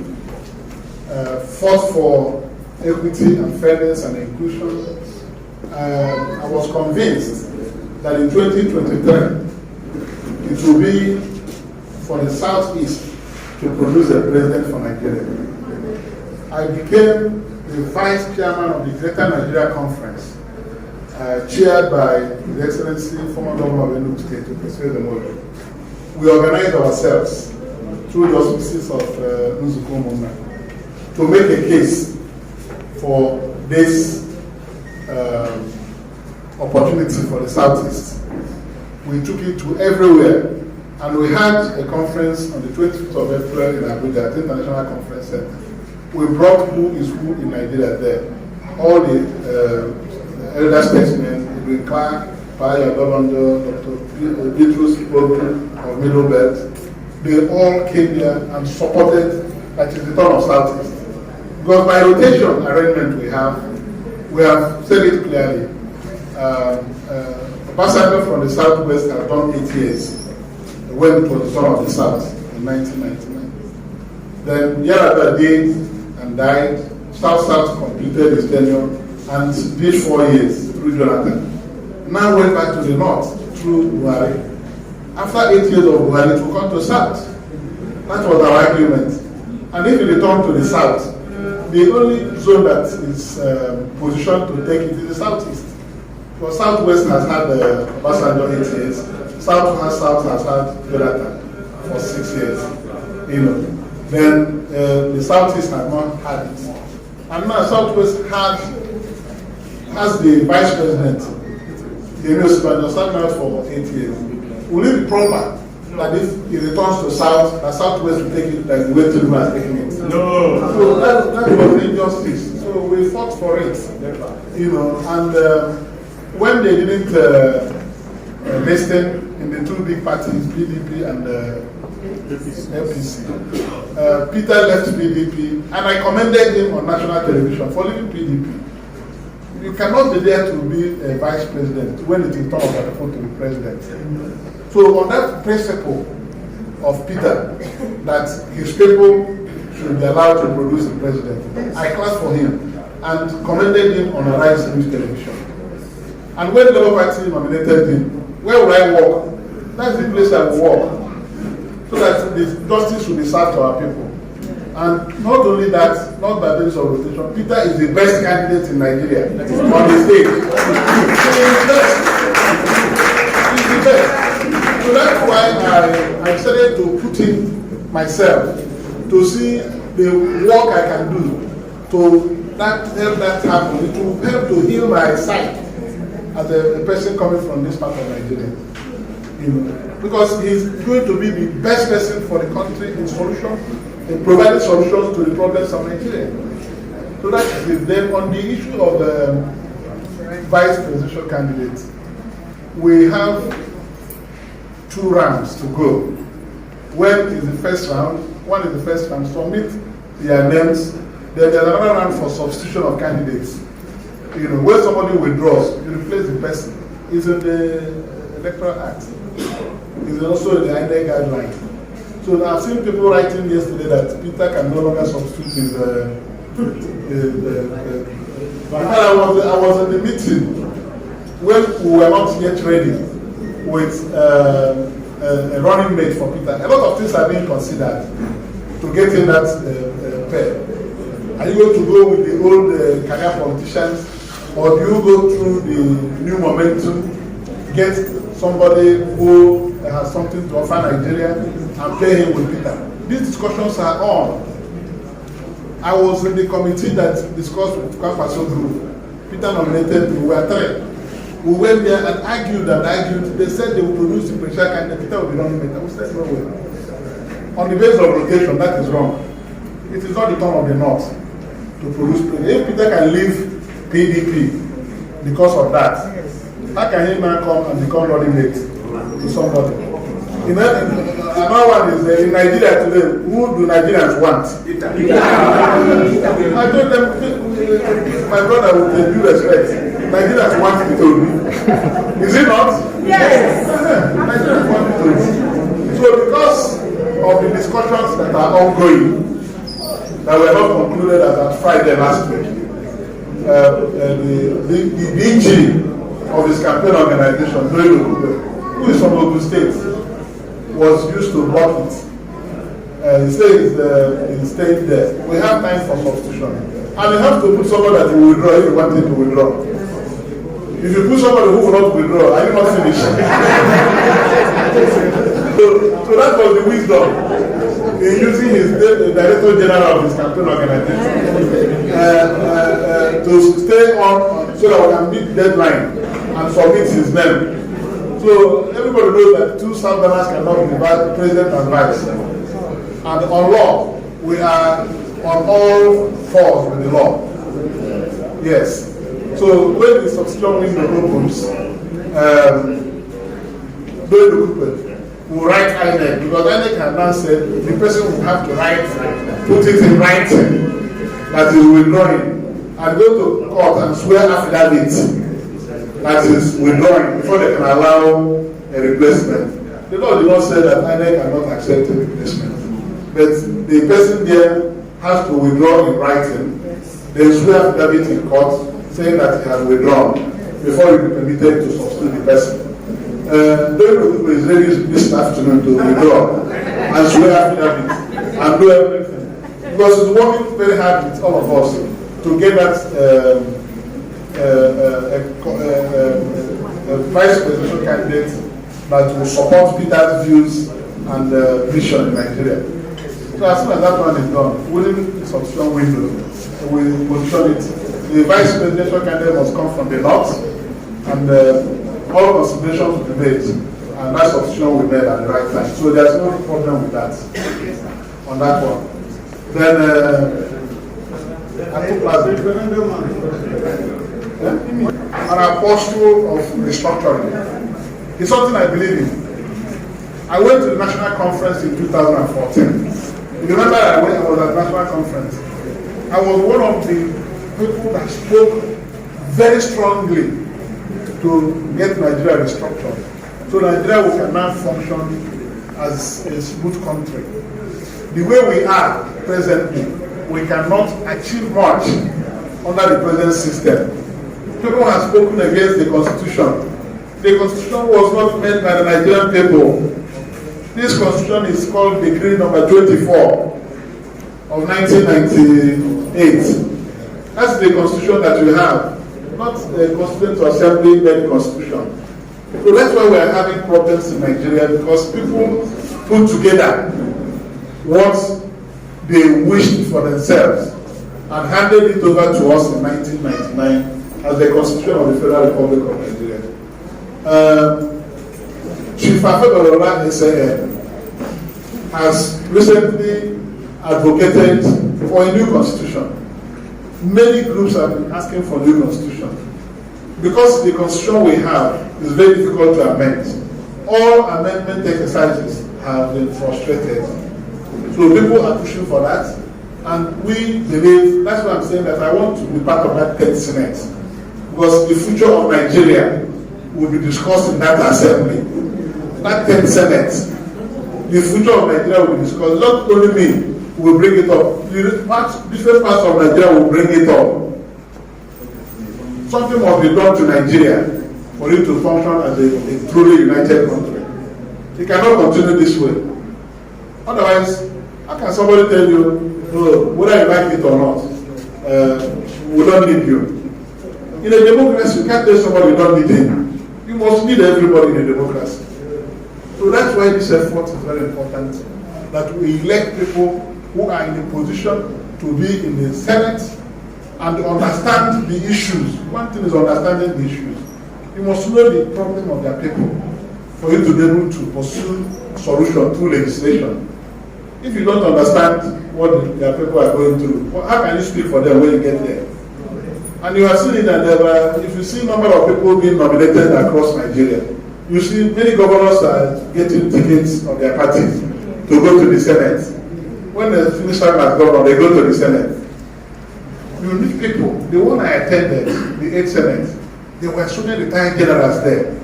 fought for equity and fairness and inclusion, I was convinced that in 2023 it will be for the Southeast to produce a president for Nigeria. I became the vice chairman of the Greater Nigeria Conference, chaired by His Excellency former Governor of Anambra State, We organized ourselves through the auspices of Nnamdi to make a case for this opportunity for the Southeast. We took it to everywhere, and we had a conference on the 25th of April in Abuja at the International Conference Center. We brought who is who in Nigeria there. All the elder statesmen, Edwin Clark, Paya Babando, Dr. Peter Obi of Middle Belt, they all came here and supported that is the turn of Southeast. Because by rotation arrangement we have said it clearly. Ambassador from the Southwest has done 8 years when it was the turn of the South in 1999. Then Yarada did and died. South completed his tenure and did 4 years through Jonathan. Now went back to the North through Buhari. After 8 years of Buhari, to come to South. That was our argument. And if you return to the South, the only zone that is positioned to take it is the Southeast. Because Southwest has had Ambassador 8 years. South has had Jonathan for 6 years. Then the Southeast has not had it. And now Southwest has the Vice President, the serving out for 8 years. Will it be proper that if he returns to South, that Southwest will take it like the way Tinubu has taken it? No. So that was injustice. So we fought for it. And when they didn't listen in the two big parties, PDP and APC, Peter left PDP, and I commended him on national television for leaving PDP. You cannot be there to be a vice president when it is time of the to be president. So on that principle of Peter, that his people should be allowed to produce a president, I clapped for him and commended him on Arise News Television. And when the Labour Party nominated him, where would I walk? That's the place I will walk. So that the justice should be served to our people. And not only that, not by basis of rotation, Peter is the best candidate in Nigeria on the stage. He's the best. So that's why I decided to put in myself to see the work I can do to help that happen, to help to heal my sight as a person coming from this part of Nigeria. Because he's going to be the best person for the country in solution, in providing solutions to the problems of Nigeria. So that is it. Then on the issue of the vice presidential candidates, we have 2 rounds to go. One is the first round, submit their names. Then there's another round for substitution of candidates. When somebody withdraws, you replace the person. It's in the Electoral Act. It's also in the INEC guideline. So I've seen people writing yesterday that Peter can no longer substitute his. I was in the meeting when we were not yet ready with a running mate for Peter. A lot of things are being considered to get in that pair. Are you going to go with the old career politicians, or do you go through the new momentum, get somebody who has something to offer Nigeria and play him with Peter? These discussions are on. I was in the committee that discussed with Kwafaso Group. Peter nominated me. We were three. We went there and argued and argued. They said they would produce the pressure and Peter would be nominated. We said no way. On the basis of rotation, that is wrong. It is not the turn of the North to produce pressure. If Peter can leave PDP because of that, how can he now come and become running mate to somebody? Another one is in Nigeria today, who do Nigerians want? I told them, my brother, with due respect, Nigerians want Peter Obi. Is it not? Yes. Nigerians want Peter Obi. So because of the discussions that are ongoing, that were not concluded as at Friday last week, the DG of his campaign organization, who is from Ogun State, was used to block it. He says he's staying there. We have time for substitution. And you have to put somebody that will withdraw if you want him to withdraw. If you put somebody who will not withdraw, are you not finished? So that was the wisdom in using his Director General of his campaign organization to stay on so that we can meet the deadline and submit his name. So everybody knows that two Southerners cannot be president and vice. And on law, we are on all fours with the law. Yes. So when the substitution window opens, will write INEC, because INEC has now said the person will have to put it in writing that is withdrawing, and go to court and swear affidavit that is withdrawing before they can allow a replacement. The law did not say that INEC cannot accept a replacement, but the person there has to withdraw in writing, then swear affidavit in court saying that he has withdrawn before he will be permitted to substitute the person. David is ready this afternoon to withdraw and swear affidavit and do everything, because he's working very hard with all of us to get that vice presidential candidate that will support Peter's views and vision in Nigeria. So as soon as that one is done, within the substitution window, we position it. The vice presidential candidate must come from the north, and all considerations will be made, and that substitution will be made at the right time. So there's no problem with that on that one. Then an apostle of restructuring is something I believe in. I went to the national conference in 2014. You remember I was at the national conference. I was one of the people that spoke very strongly to get Nigeria restructured. So Nigeria can now function as a smooth country. The way we are presently, we cannot achieve much under the present system. People have spoken against the Constitution. The Constitution was not made by the Nigerian people. This Constitution is called Decree number 24 of 1998. That's the Constitution that we have, not the Constituent Assembly made Constitution. So that's why we are having problems in Nigeria, because people put together what they wished for themselves and handed it over to us in 1999 as the Constitution of the Federal Republic of Nigeria. Chief Afebalola SAN has recently advocated for a new constitution. Many groups have been asking for a new constitution. Because the constitution we have is very difficult to amend, all amendment exercises have been frustrated. So people are pushing for that, and we believe, that's why I'm saying that I want to be part of that 10th Senate, because the future of Nigeria will be discussed in that assembly. That 10th Senate, the future of Nigeria will be discussed. Not only me will bring it up, different parts of Nigeria will bring it up. Something must be done to Nigeria for it to function as a truly united country. It cannot continue this way. Otherwise, how can somebody tell you, oh, whether you like it or not, we don't need you? In a democracy, you can't tell somebody you don't need him. You must need everybody in a democracy. So that's why this effort is very important, that we elect people who are in a position to be in the Senate and understand the issues. One thing is understanding the issues. You must know the problem of their people for you to be able to pursue solution through legislation. If you don't understand what their people are going through, how can you speak for them when you get there? And you have seen it that if you see a number of people being nominated across Nigeria, you see many governors are getting tickets of their parties to go to the Senate. When they finish serving as governor, they go to the Senate. You need people. The one I attended, the 8th Senate, there were so many retired generals there.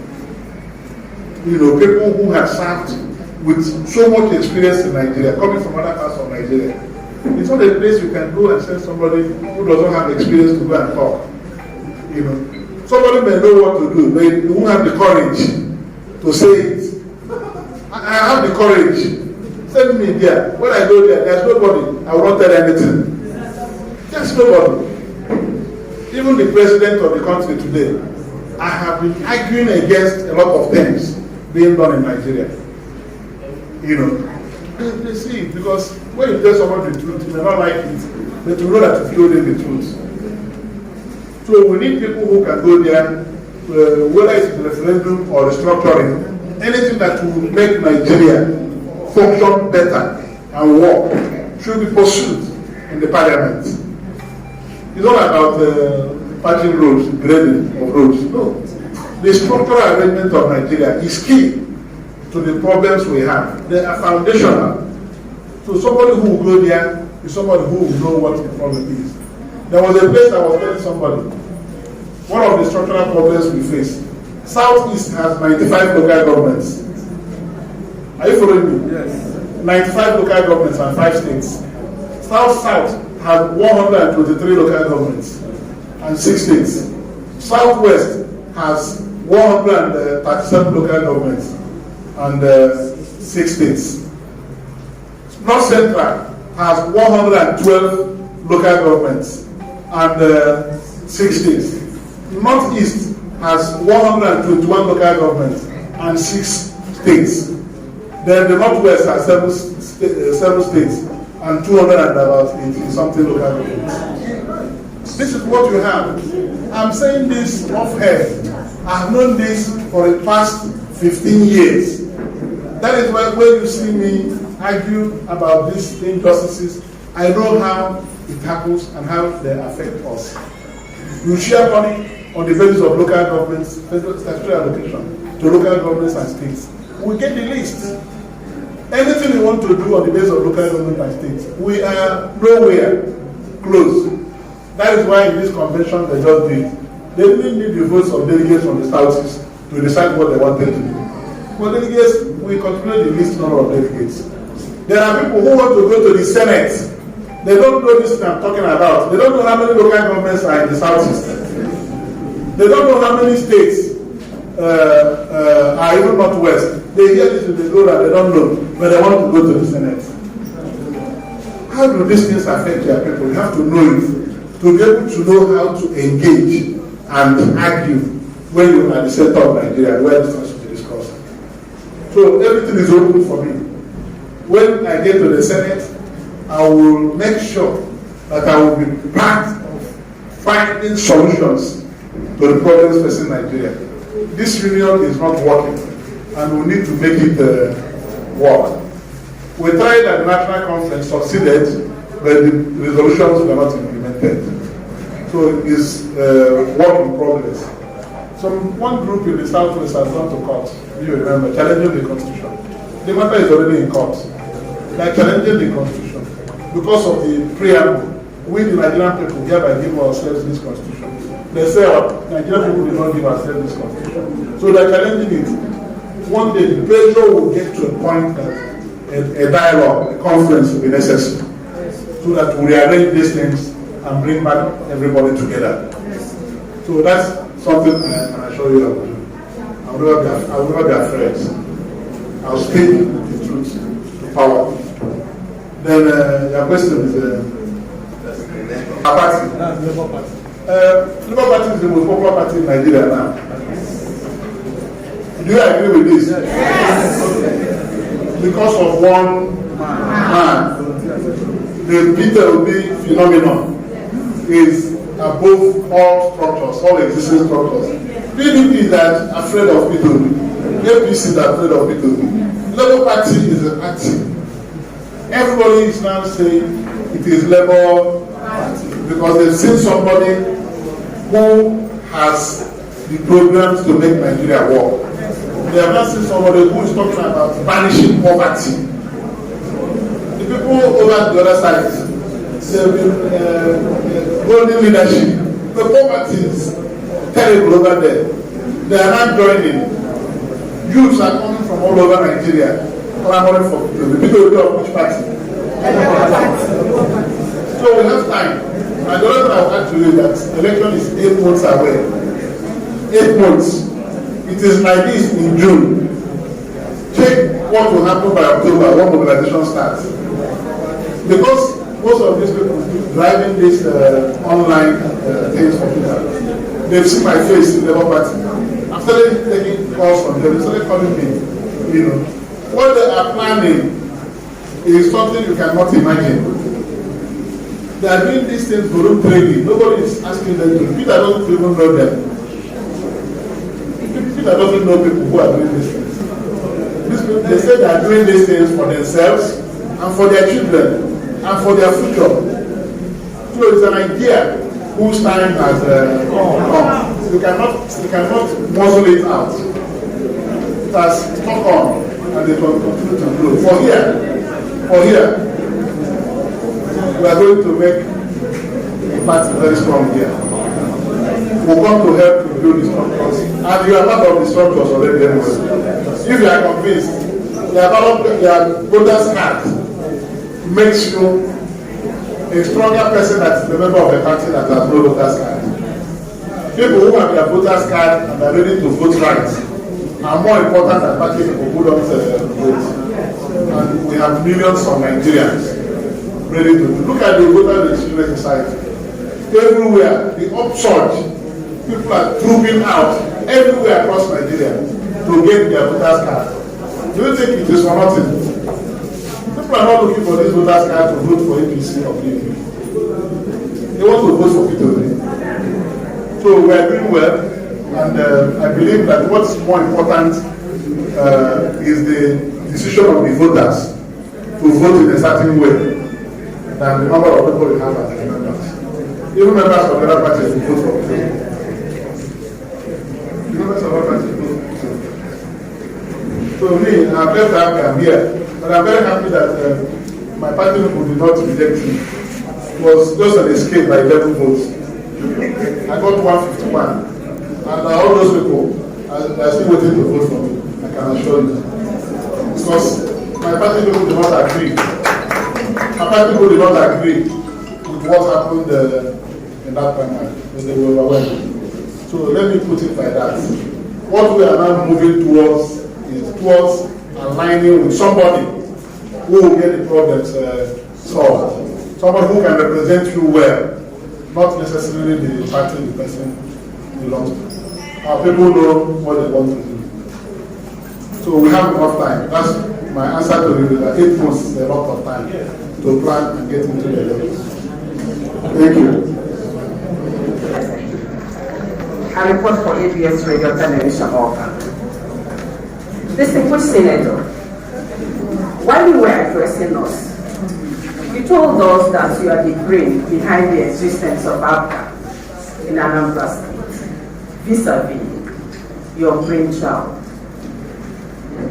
You know, people who had served with so much experience in Nigeria, coming from other parts of Nigeria. It's not a place you can go and send somebody who doesn't have experience to go and talk. You know, somebody may know what to do, but you won't have the courage to say it. I have the courage. Send me there. When I go there, there's nobody. I will not tell anything. There's nobody. Even the president of the country today, I have been arguing against a lot of things being done in Nigeria. You know, they see it because when you tell someone the truth, you may not like it, but you know that you told them the truth. So we need people who can go there, whether it's a referendum or restructuring, anything that will make Nigeria function better and work should be pursued in the parliament. It's not about patching roads, grading of roads. No. The structural arrangement of Nigeria is key to the problems we have. They are foundational. So somebody who will go there is somebody who will know what the problem is. There was a place I was telling somebody, one of the structural problems we face. Southeast has 95 local governments. Are you following me? Yes. 95 local governments and 5 states. South has 123 local governments and 6 states. Southwest has 137 local governments and 6 states. North Central has 112 local governments and 6 states. Northeast has 121 local governments and 6 states. Then the Northwest has 7 states and 280 something local governments. This is what you have. I'm saying this off head. I've known this for the past 15 years. That is why when you see me argue about these injustices, I know how it happens and how they affect us. You share money on the basis of local governments, statutory allocation to local governments and states. We get the list. Anything we want to do on the basis of local government and states, we are nowhere close. That is why in this convention they just did. They didn't need the votes of delegates from the Southeast to decide what they wanted to do. For delegates, we control the least number of delegates. There are people who want to go to the Senate. They don't know this thing I'm talking about. They don't know how many local governments are in the Southeast. They don't know how many states are even Northwest. They hear this in the go and they don't know, but they want to go to the Senate. How do these things affect your people? You have to know it to be able to know how to engage and argue when you are at the center of Nigeria, where this has to be discussed. So everything is open for me. When I get to the Senate, I will make sure that I will be part of finding solutions to the problems facing Nigeria. This union is not working, and we need to make it work. We tried at the national conference, succeeded, but the resolutions were not implemented. So it is work in progress. One group in the Southwest has gone to court, you remember, challenging the Constitution. The matter is already in court. They are challenging the Constitution because of the preamble. We, the Nigerian people, hereby give ourselves this Constitution. They say, Nigerian people did not give ourselves this Constitution. So they are challenging it. One day, the pressure will get to a point that a dialogue, a conference will be necessary, so that we rearrange these things and bring back everybody together. So that's something I can assure you I will do. I will not be afraid. I will speak the truth to power. Then your question is our party. Labour Party. Labour Party is the most popular party in Nigeria now. Do you agree with this? Yes. Because of one man. The Peter Obi phenomenon is above all structures, all existing structures. PDP is afraid of Peter Obi. APC is afraid of Peter Obi. Labour Party is active. Everybody is now saying it is Labour Party because they've seen somebody who has the programs to make Nigeria work. They have not seen somebody who is talking about banishing poverty. The people over the other side, they've been holding leadership. The poverty is terrible over there. They are not joining. Youths are coming from all over Nigeria, clamoring for the people of which party? So we have time. And the other thing I will add to you is that the election is 8 months away. 8 months. It is like this in June. Check what will happen by October when mobilization starts. Because most of these people driving these online things for people, they've seen my face in the Labour Party. After taking calls from them, they started calling me. You know, what they are planning is something you cannot imagine. They are doing these things voluntarily. Nobody is asking them to. Peter doesn't even know them. Peter doesn't know people who are doing these things. These people, they say they are doing these things for themselves and for their children and for their future. So it's an idea whose time has come. You cannot muzzle it out. It has stuck on and it will continue to grow. For here, we are going to make the party very strong here. We will come to help to build the structures. And you are part of the structures already anyway. If you are convinced, your voters card makes you a stronger person that is the member of the party that has no voters card. People who have their voters card and are ready to vote right are more important than party people who don't vote. And we have millions of Nigerians ready to vote. Look at the voter registration society. Everywhere, the upsurge, people are trooping out everywhere across Nigeria to get their voters card. Do you think it is for nothing? People are not looking for this voters card to vote for APC or PDP. They want to vote for Peter Obi. So we are doing well, and I believe that what's more important is the decision of the voters to vote in a certain way than the number of people we have as members. Even members of other parties will vote for Peter Obi. Members of other parties vote for Peter Obi. So me, I'm very happy I'm here. But I'm very happy that my party people did not reject me. It was just an escape by 11 votes. I got 151. And all those people are still waiting to vote for me, I can assure you. Because my party people did not agree. My party people did not agree with what happened in that primary. They were overwhelmed. So let me put it like that. What we are now moving towards is towards aligning with somebody who will get the problems solved. Somebody who can represent you well, not necessarily the party the person belongs to. Our people know what they want to do. So we have enough time. That's my answer to you, that 8 months is a lot of time to plan and get into the elections. Thank you. I report for ABS Radio Television Awka. Distinguished Senator, while you were addressing us, you told us that you are the brain behind the existence of Awka in Anambra State, vis-a-vis your brainchild.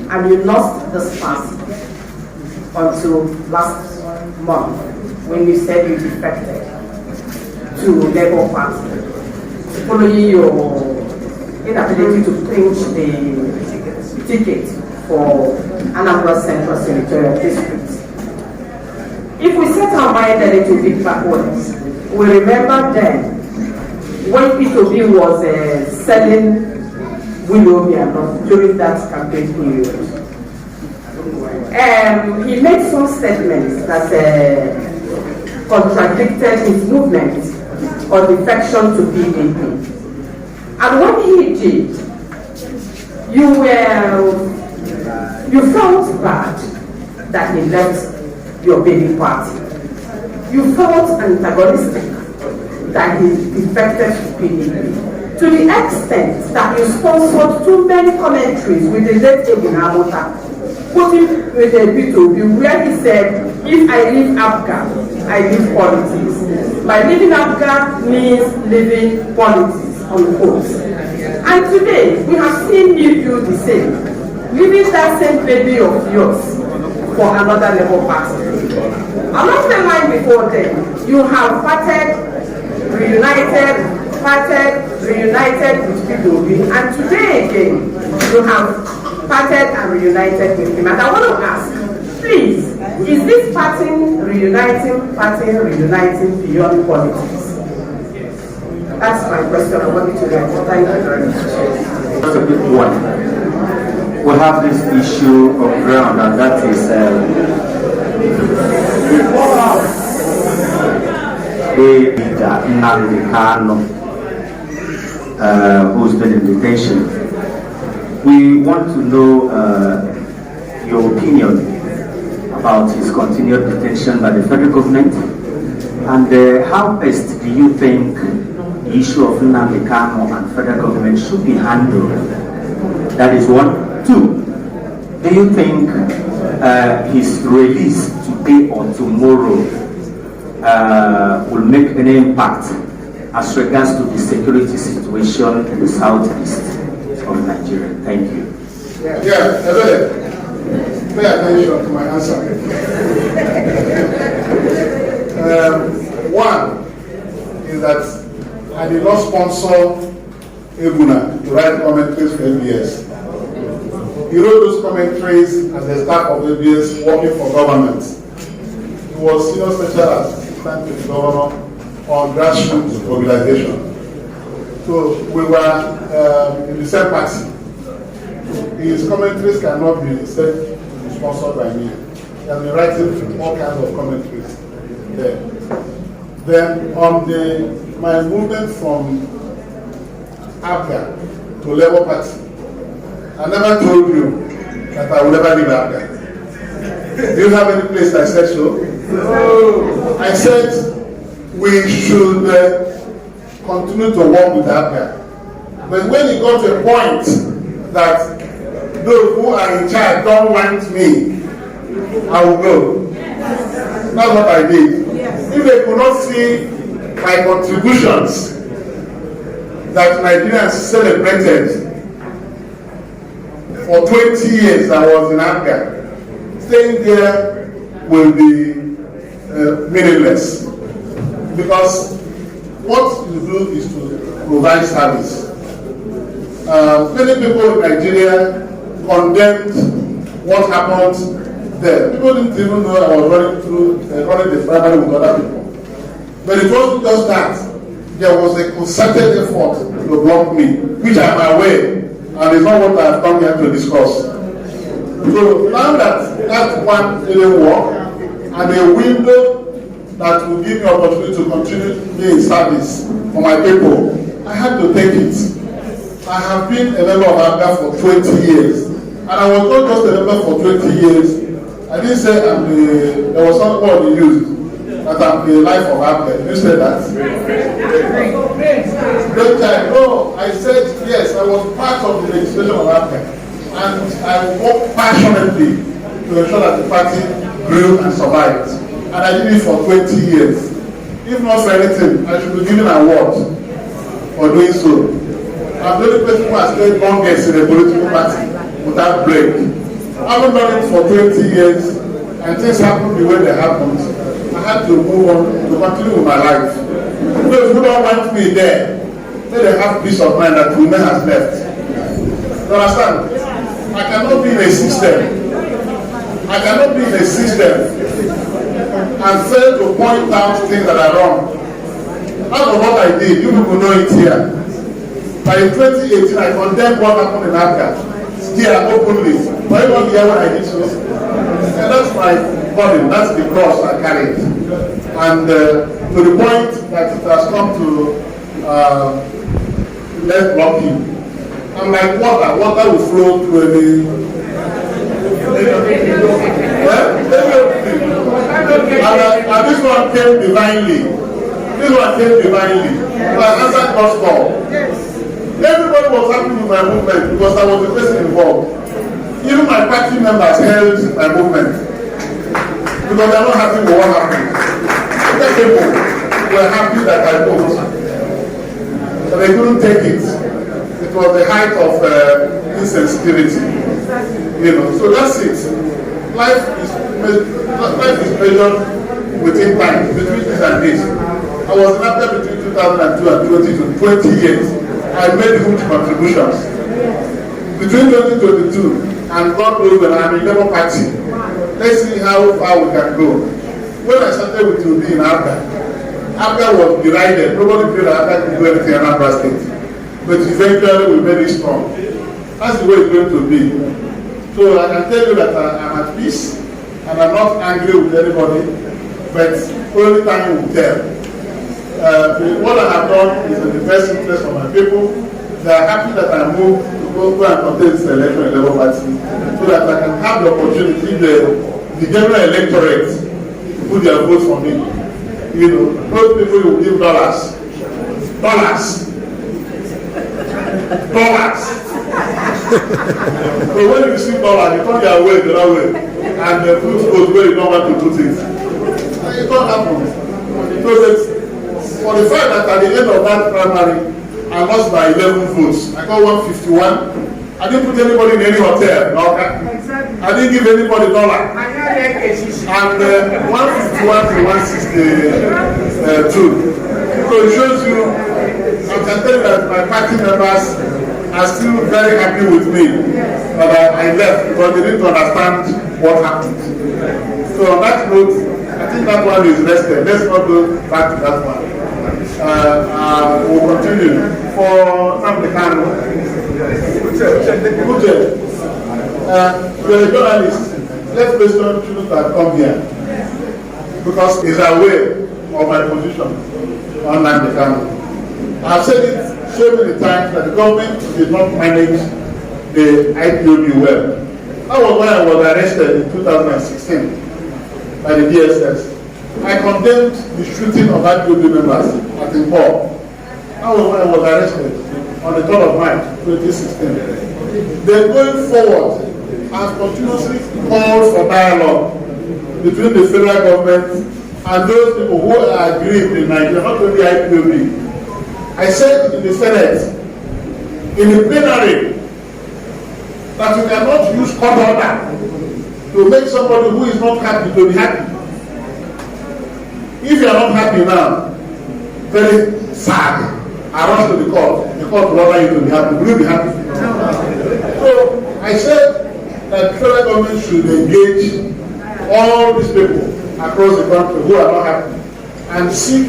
And you lost this past until last month when you said you defected to Labour Party, following your inability to clinch the ticket for Anambra Central Senatorial District. If we set our mind a little bit backwards, we remember then when Peter Obi was selling Umeh during that campaign period. He made some statements that contradicted his movement or defection to PDP. And when he did, you felt bad that he left your baby party. You felt antagonistic that he defected to PDP, to the extent that you sponsored too many commentaries with the late Awka, putting with a Peter Obi, where he said, if I leave Awka, I leave politics. By leaving Awka means leaving politics, unquote. And today, we have seen you do the same, leaving that same baby of yours for another Labour Party. Along the line before then, you have reunited with Peter Obi, and today again, you have parted and reunited with him. And I want to ask, please, is this parting, reuniting beyond politics? That's my question. I want you to answer. Thank you very much. That's a big one. We have this issue of ground, and that is Nnamdi Kanu, who's been in detention. We want to know your opinion about his continued detention by the federal government, and how best do you think the issue of Nnamdi Kanu and federal government should be handled? That is one. Two, do you think his release today or tomorrow will make any impact as regards to the security situation in the southeast of Nigeria? Thank you. Pay attention to my answer. One is that I did not sponsor Ebuna to write commentaries for ABS. He wrote those commentaries as the staff of ABS working for government. He was senior special assistant to the governor on grassroots mobilization. So we were in the same party. His commentaries cannot be said to be sponsored by me. He has been writing all kinds of commentaries there. Then on my movement from Awka to Labour Party, I never told you that I will never leave Awka. Do you have any place I said so? No. I said we should continue to work with Awka. But when it got to a point that those who are in charge don't want me, I will go. That's what I did. If they could not see my contributions that Nigerians celebrated for 20 years I was in Awka, staying there will be meaningless. Because what you do is to provide service. Many people in Nigeria condemned what happened there. People didn't even know I was running the primary with other people. But it wasn't just that. There was a concerted effort to block me, which I am aware, and it's not what I have come here to discuss. So now that one didn't work, and a window that will give me opportunity to continue being in service for my people, I had to take it. I have been a member of Awka for 20 years, and I was not just a member for 20 years. I didn't say there was some word you used, that I'm the life of Awka. You said that? Don't I? No, I said yes, I was part of the legislation of Awka, and I worked passionately to ensure that the party grew and survived. And I did it for 20 years. If not for anything, I should be given an award for doing so. I'm the only person who has stayed longest in a political party without break. I haven't done it for 20 years, and things happened the way they happened. I had to move on to continue with my life. Those who don't want me there, let them have peace of mind that Umeh has left. You understand? I cannot be in a system I cannot be in a system and fail to point out things that are wrong. Out of what I did, you people know it here. By 2018, I condemned what happened in Awka. Here, openly. But everyone here when I did so. And that's my burden, that's the cross I carried. And to the point that it has come to less blocking. I'm like water will flow through any. And this one came divinely. I answered God's call. Everybody was happy with my movement because I was the person involved. Even my party members held my movement because they are not happy with what happened. Other people were happy that I moved, but they couldn't take it. It was the height of insensitivity, So that's it. Life is measured within time, between this and this. I was in Awka between 2002 and 20 years. I made huge contributions. Between 2022 and God knows when I'm in Labour Party, let's see how far we can go. When I started with Obi in Awka was derided. Nobody felt that Awka could do anything in Anambra State. But eventually we made it strong. That's the way it's going to be. So I can tell you that I'm at peace and I'm not angry with anybody, but only time will tell. What I have done is in the best interest of my people. They are happy that I moved to go and contest this election in Labour Party so that I can have the opportunity, the general electorate, to put their votes for me. Those people will give dollars. So when you receive dollars, you turn your way the other way, and the food goes where you don't want to put it. It don't happen. So for the fact that at the end of that primary, I lost by 11 votes. I got 151. I didn't put anybody in any hotel. Okay? I didn't give anybody $1. And 151 to 162. So it shows you, I can tell you that my party members are still very happy with me. But I left because they didn't understand what happened. So on that note, I think that one is rested. Let's not go back to that one. We'll continue. For Nnamdi Kanu, you're a journalist. Let's question students that come here because he's aware of my position on Nnamdi Kanu. I've said it so many times that the government did not manage the IPOB well. That was when I was arrested in 2016 by the DSS. I condemned the shooting of IPOB members at Impo. That was when I was arrested on the 3rd of March 2016. Then going forward, I've continuously called for dialogue between the federal government and those people who are aggrieved in Nigeria, not only IPOB. I said in the Senate, in the plenary, that you cannot use court order to make somebody who is not happy to be happy. If you are not happy now, very sad, I rush to the court will order you to be happy. Will you be happy? So I said that the federal government should engage all these people across the country who are not happy and seek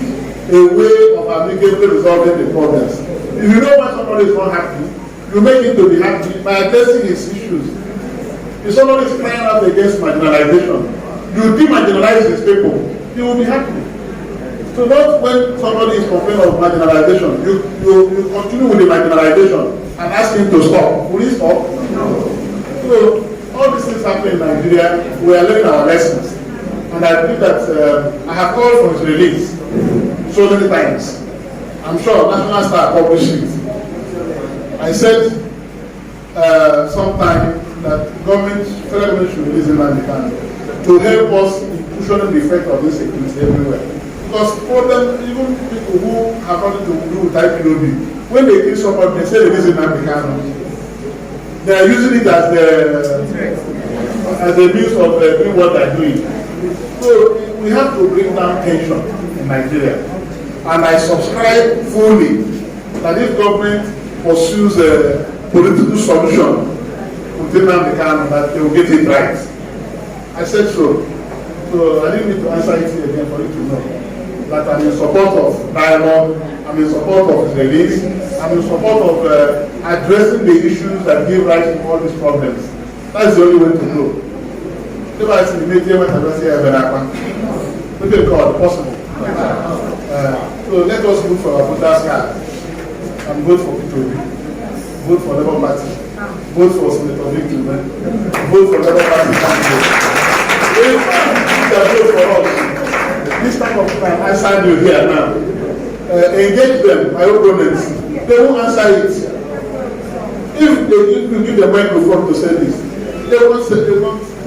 a way of amicably resolving the problems. If you know when somebody is not happy, you make him to be happy by addressing his issues. If somebody is crying out against marginalization, you demarginalize his people, he will be happy. So not when somebody is complaining of marginalization, you continue with the marginalization and ask him to stop. Will he stop? No. So all these things happen in Nigeria. We are learning our lessons. And I believe that I have called for his release so many times. I'm sure National Star published it. I said sometime that federal government should release Nnamdi Kanu to help us in cushioning the effect of this security everywhere. Because for them, even people who have nothing to do with IPOB, when they kill somebody, they say they release Nnamdi Kanu. They are using it as a means of doing what they are doing. So we have to bring down tension in Nigeria. And I subscribe fully that if government pursues a political solution within Nnamdi Kanu, that they will get it right. I said so. So I didn't need to answer it again for you to know that I'm in support of dialogue, I'm in support of release, I'm in support of addressing the issues that give rise to all these problems. That's the only way to go. Never I see the media when I don't say look at God, possible. So let us vote for our voters card and vote for Peter Obi, vote for Labour Party, vote for Sen.Victor Umeh, vote for Labour Party candidate. If they vote for us, this type of time, I signed you here now. Engage them, my opponents. They won't answer it. If you give the microphone to say this, they won't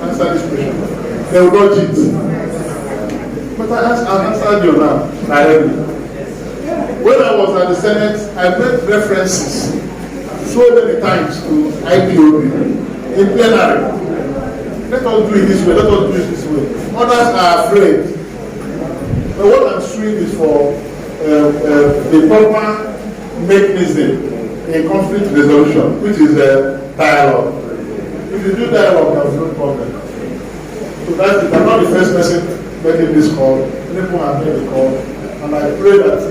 answer this question. They will dodge it. But I answered you now, directly. When I was at the Senate, I made references so many times to IPOB in plenary. Let us do it this way, let us do it this way. Others are afraid. But what I'm suing is for the proper mechanism in conflict resolution, which is dialogue. If you do dialogue, there's no problem. So that's it. I'm not the first person making this call. People have made the call. And I pray that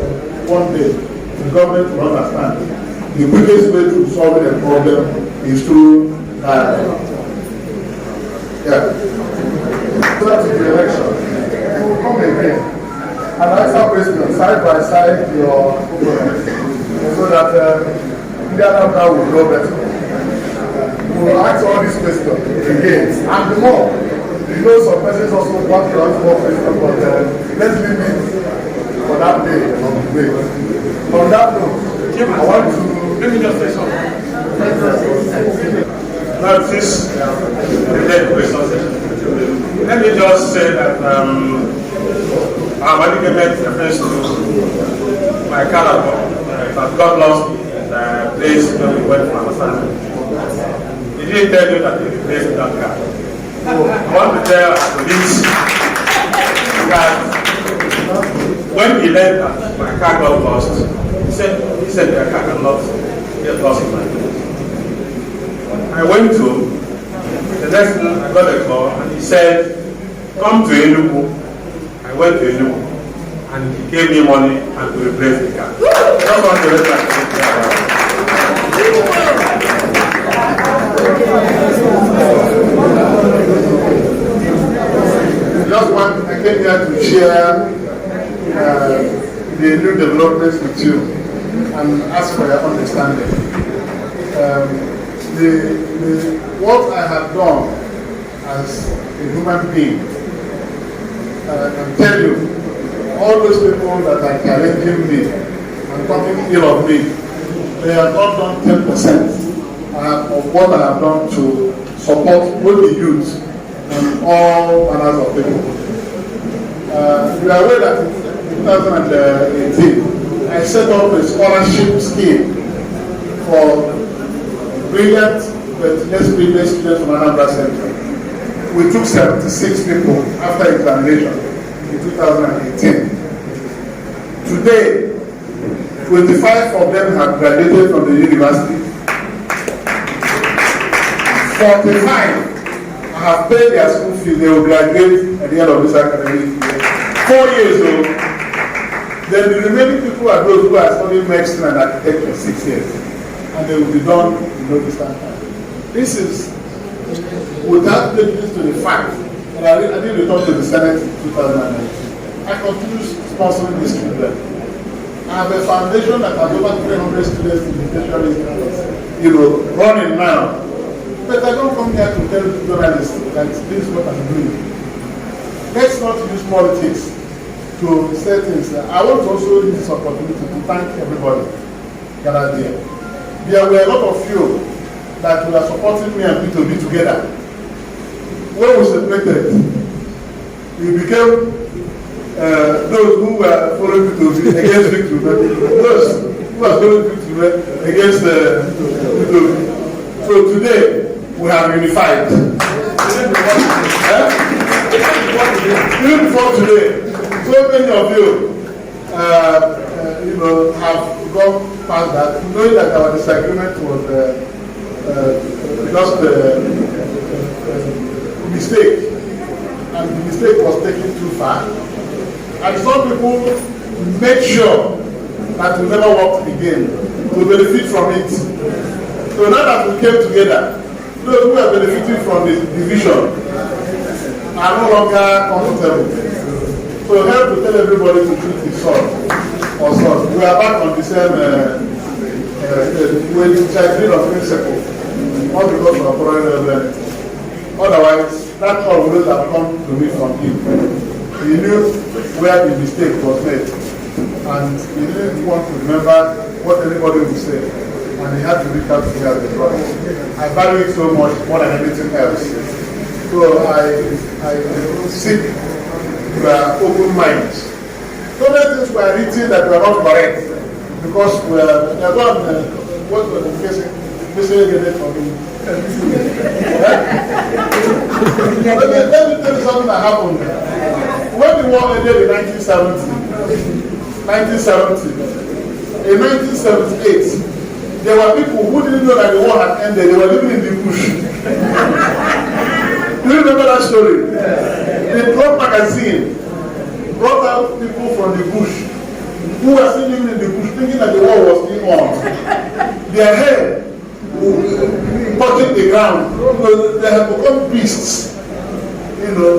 one day the government will understand the quickest way to solve the problem is through dialogue. Yeah. So that's the election. You will come again and answer questions side by side your opponents so that the Anambra will know better. We will ask all these questions again and more. You know, some persons also want to ask more questions, but let's leave it for that day on the way. On that note, I want to let me just say something. Now, this let me just say that our argument refers to my character. If I got lost in the place where we went from assignment, he didn't tell you that he replaced that car. I want to tell police that when he learned that my car got lost, he said the car cannot get lost in my place. I went to the next day, I got a call and he said, come to Enugu. I went to Enugu and he gave me money and to replace the car. Just want to let that I came here to share the new developments with you and ask for your understanding. What I have done as a human being, I can tell you, all those people that are challenging me and talking ill of me, they have not done 10% of what I have done to support both the youth and all manners of people. You are aware that in 2018, I set up a scholarship scheme for brilliant but less privileged students from Anambra State. We took 76 people after examination in 2018. Today, 25 of them have graduated from the university. 45 have paid their school fees. They will graduate at the end of this academic year. 4 years old. Then the remaining people are those who are studying medicine and architecture 6 years. And they will be done in no distant time. This is without prejudice to the fact that I did return to the Senate in 2019. I continue sponsoring these children. I have a foundation that has over 300 students in the tertiary institutions, running now. But I don't come here to tell journalists that this is what I'm doing. Let's not use politics to say things. I want to also use this opportunity to thank everybody gathered here. There were a lot of you that were supporting me and Peter Obi together. When we separated, we became those who were following Peter Obi against Victor Obi, those who were following Victor Obi against Peter Obi. So today, we have unified. Even before today, so many of you, have gone past that, knowing that our disagreement was just a mistake. and the mistake was taken too far. And some people make sure that we never work again to benefit from it. So now that we came together, those who are benefiting from the division are no longer comfortable. So help to tell everybody to choose the sword or sword. We are back on the same we agree on principle, not because of foreign element. Otherwise, that all would have come to me from him. He knew where the mistake was made, and he didn't want to remember what anybody would say, and he had to reach out to me as a brother. I value it so much more than anything else. So I seek open minds. So many things were written that were not correct, because we are going what was the case again for me. Let me tell you something that happened. When the war ended in 1970, in 1978, there were people who didn't know that the war had ended. They were living in the bush. Do you remember that story? The Club magazine brought out people from the bush who were still living in the bush, thinking that the war was still on. Their hair touching the ground. They have become beasts. You know,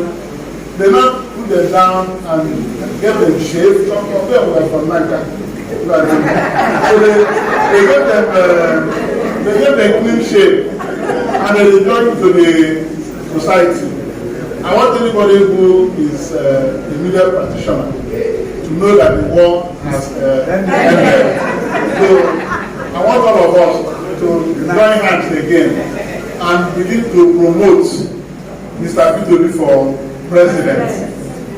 they now put them down and get them shaved. Some of them were from Nigeria. So they get them clean shave and they return to the society. I want anybody who is a media practitioner to know that the war has ended. So I want all of us to join hands again and begin to promote Mr. Peter Obi for president,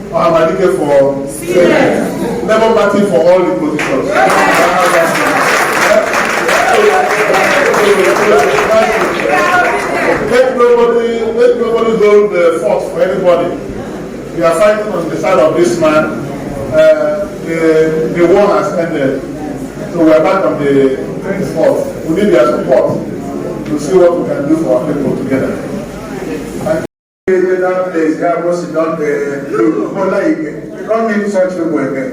Muhammadu for Senate, Labour Party for all the positions. Let nobody hold the fort for anybody. We are fighting on the side of this man. The war has ended. So we are back on the fort. We need their support to see what we can do for our people together. Thank you. That place, there was not the look. You can't meet such people again.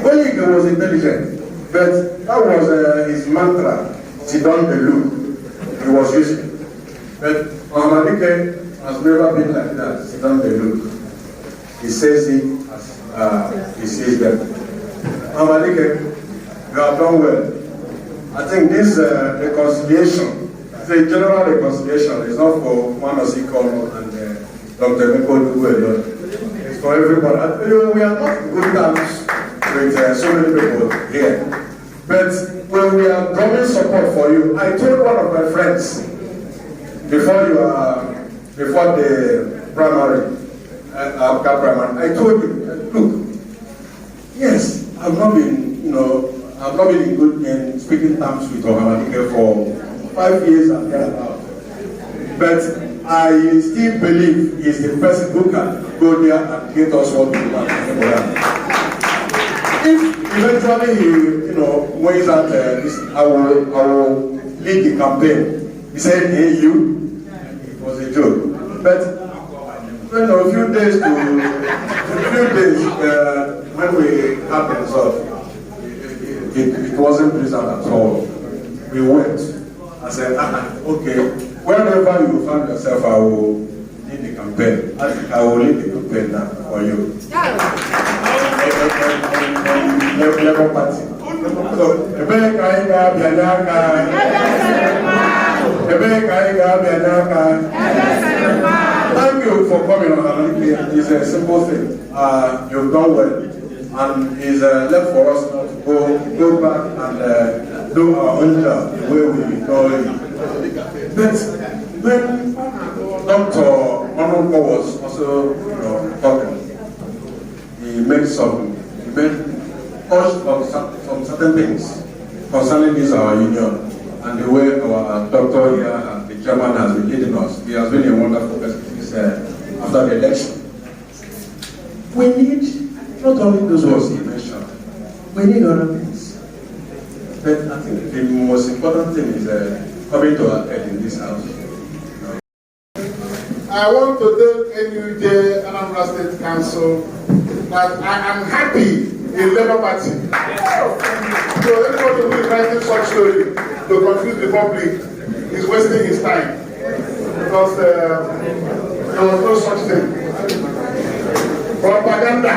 Olayike was intelligent, but that was his mantra. Sit down the look. He was using. But Muhammadu has never been like that. Sit down the look. He says it as he sees them. Muhammadu, you have done well. I think this reconciliation, the general reconciliation, is not for Manosi Kono and Dr. Miko alone. It's for everybody. We are not good terms with so many people here. But when we are drawing support for you, I told one of my friends before the primary, Awka primary, I told him, look, yes, I've not been in good in speaking terms with Muhammadu for 5 years and thereabout. But I still believe he's the person who can go there and get us what we want. If eventually he, weighs out I will lead the campaign. He said, hey, you, it was a joke. But a few days when we had the result, it wasn't pleasant at all. We went. I said, okay, wherever you find yourself, I will lead the campaign. I will lead the campaign now for you. Labour Party. So, thank you for coming on. It's a simple thing. You've done well. And it's left for us now to go back and do our own job the way we know it. But when Dr. Anambra was also talking, he made touched on some certain things concerning this our union and the way our doctor here and the chairman has been leading us. He has been a wonderful person after the election. We need not only those words he mentioned, we need other things. But I think the most important thing is coming to our head in this house. I I want to tell NUJ Anambra State Council that I am happy in Labour Party. So anybody who is writing such story to confuse the public is wasting his time, because there was no such thing. Propaganda.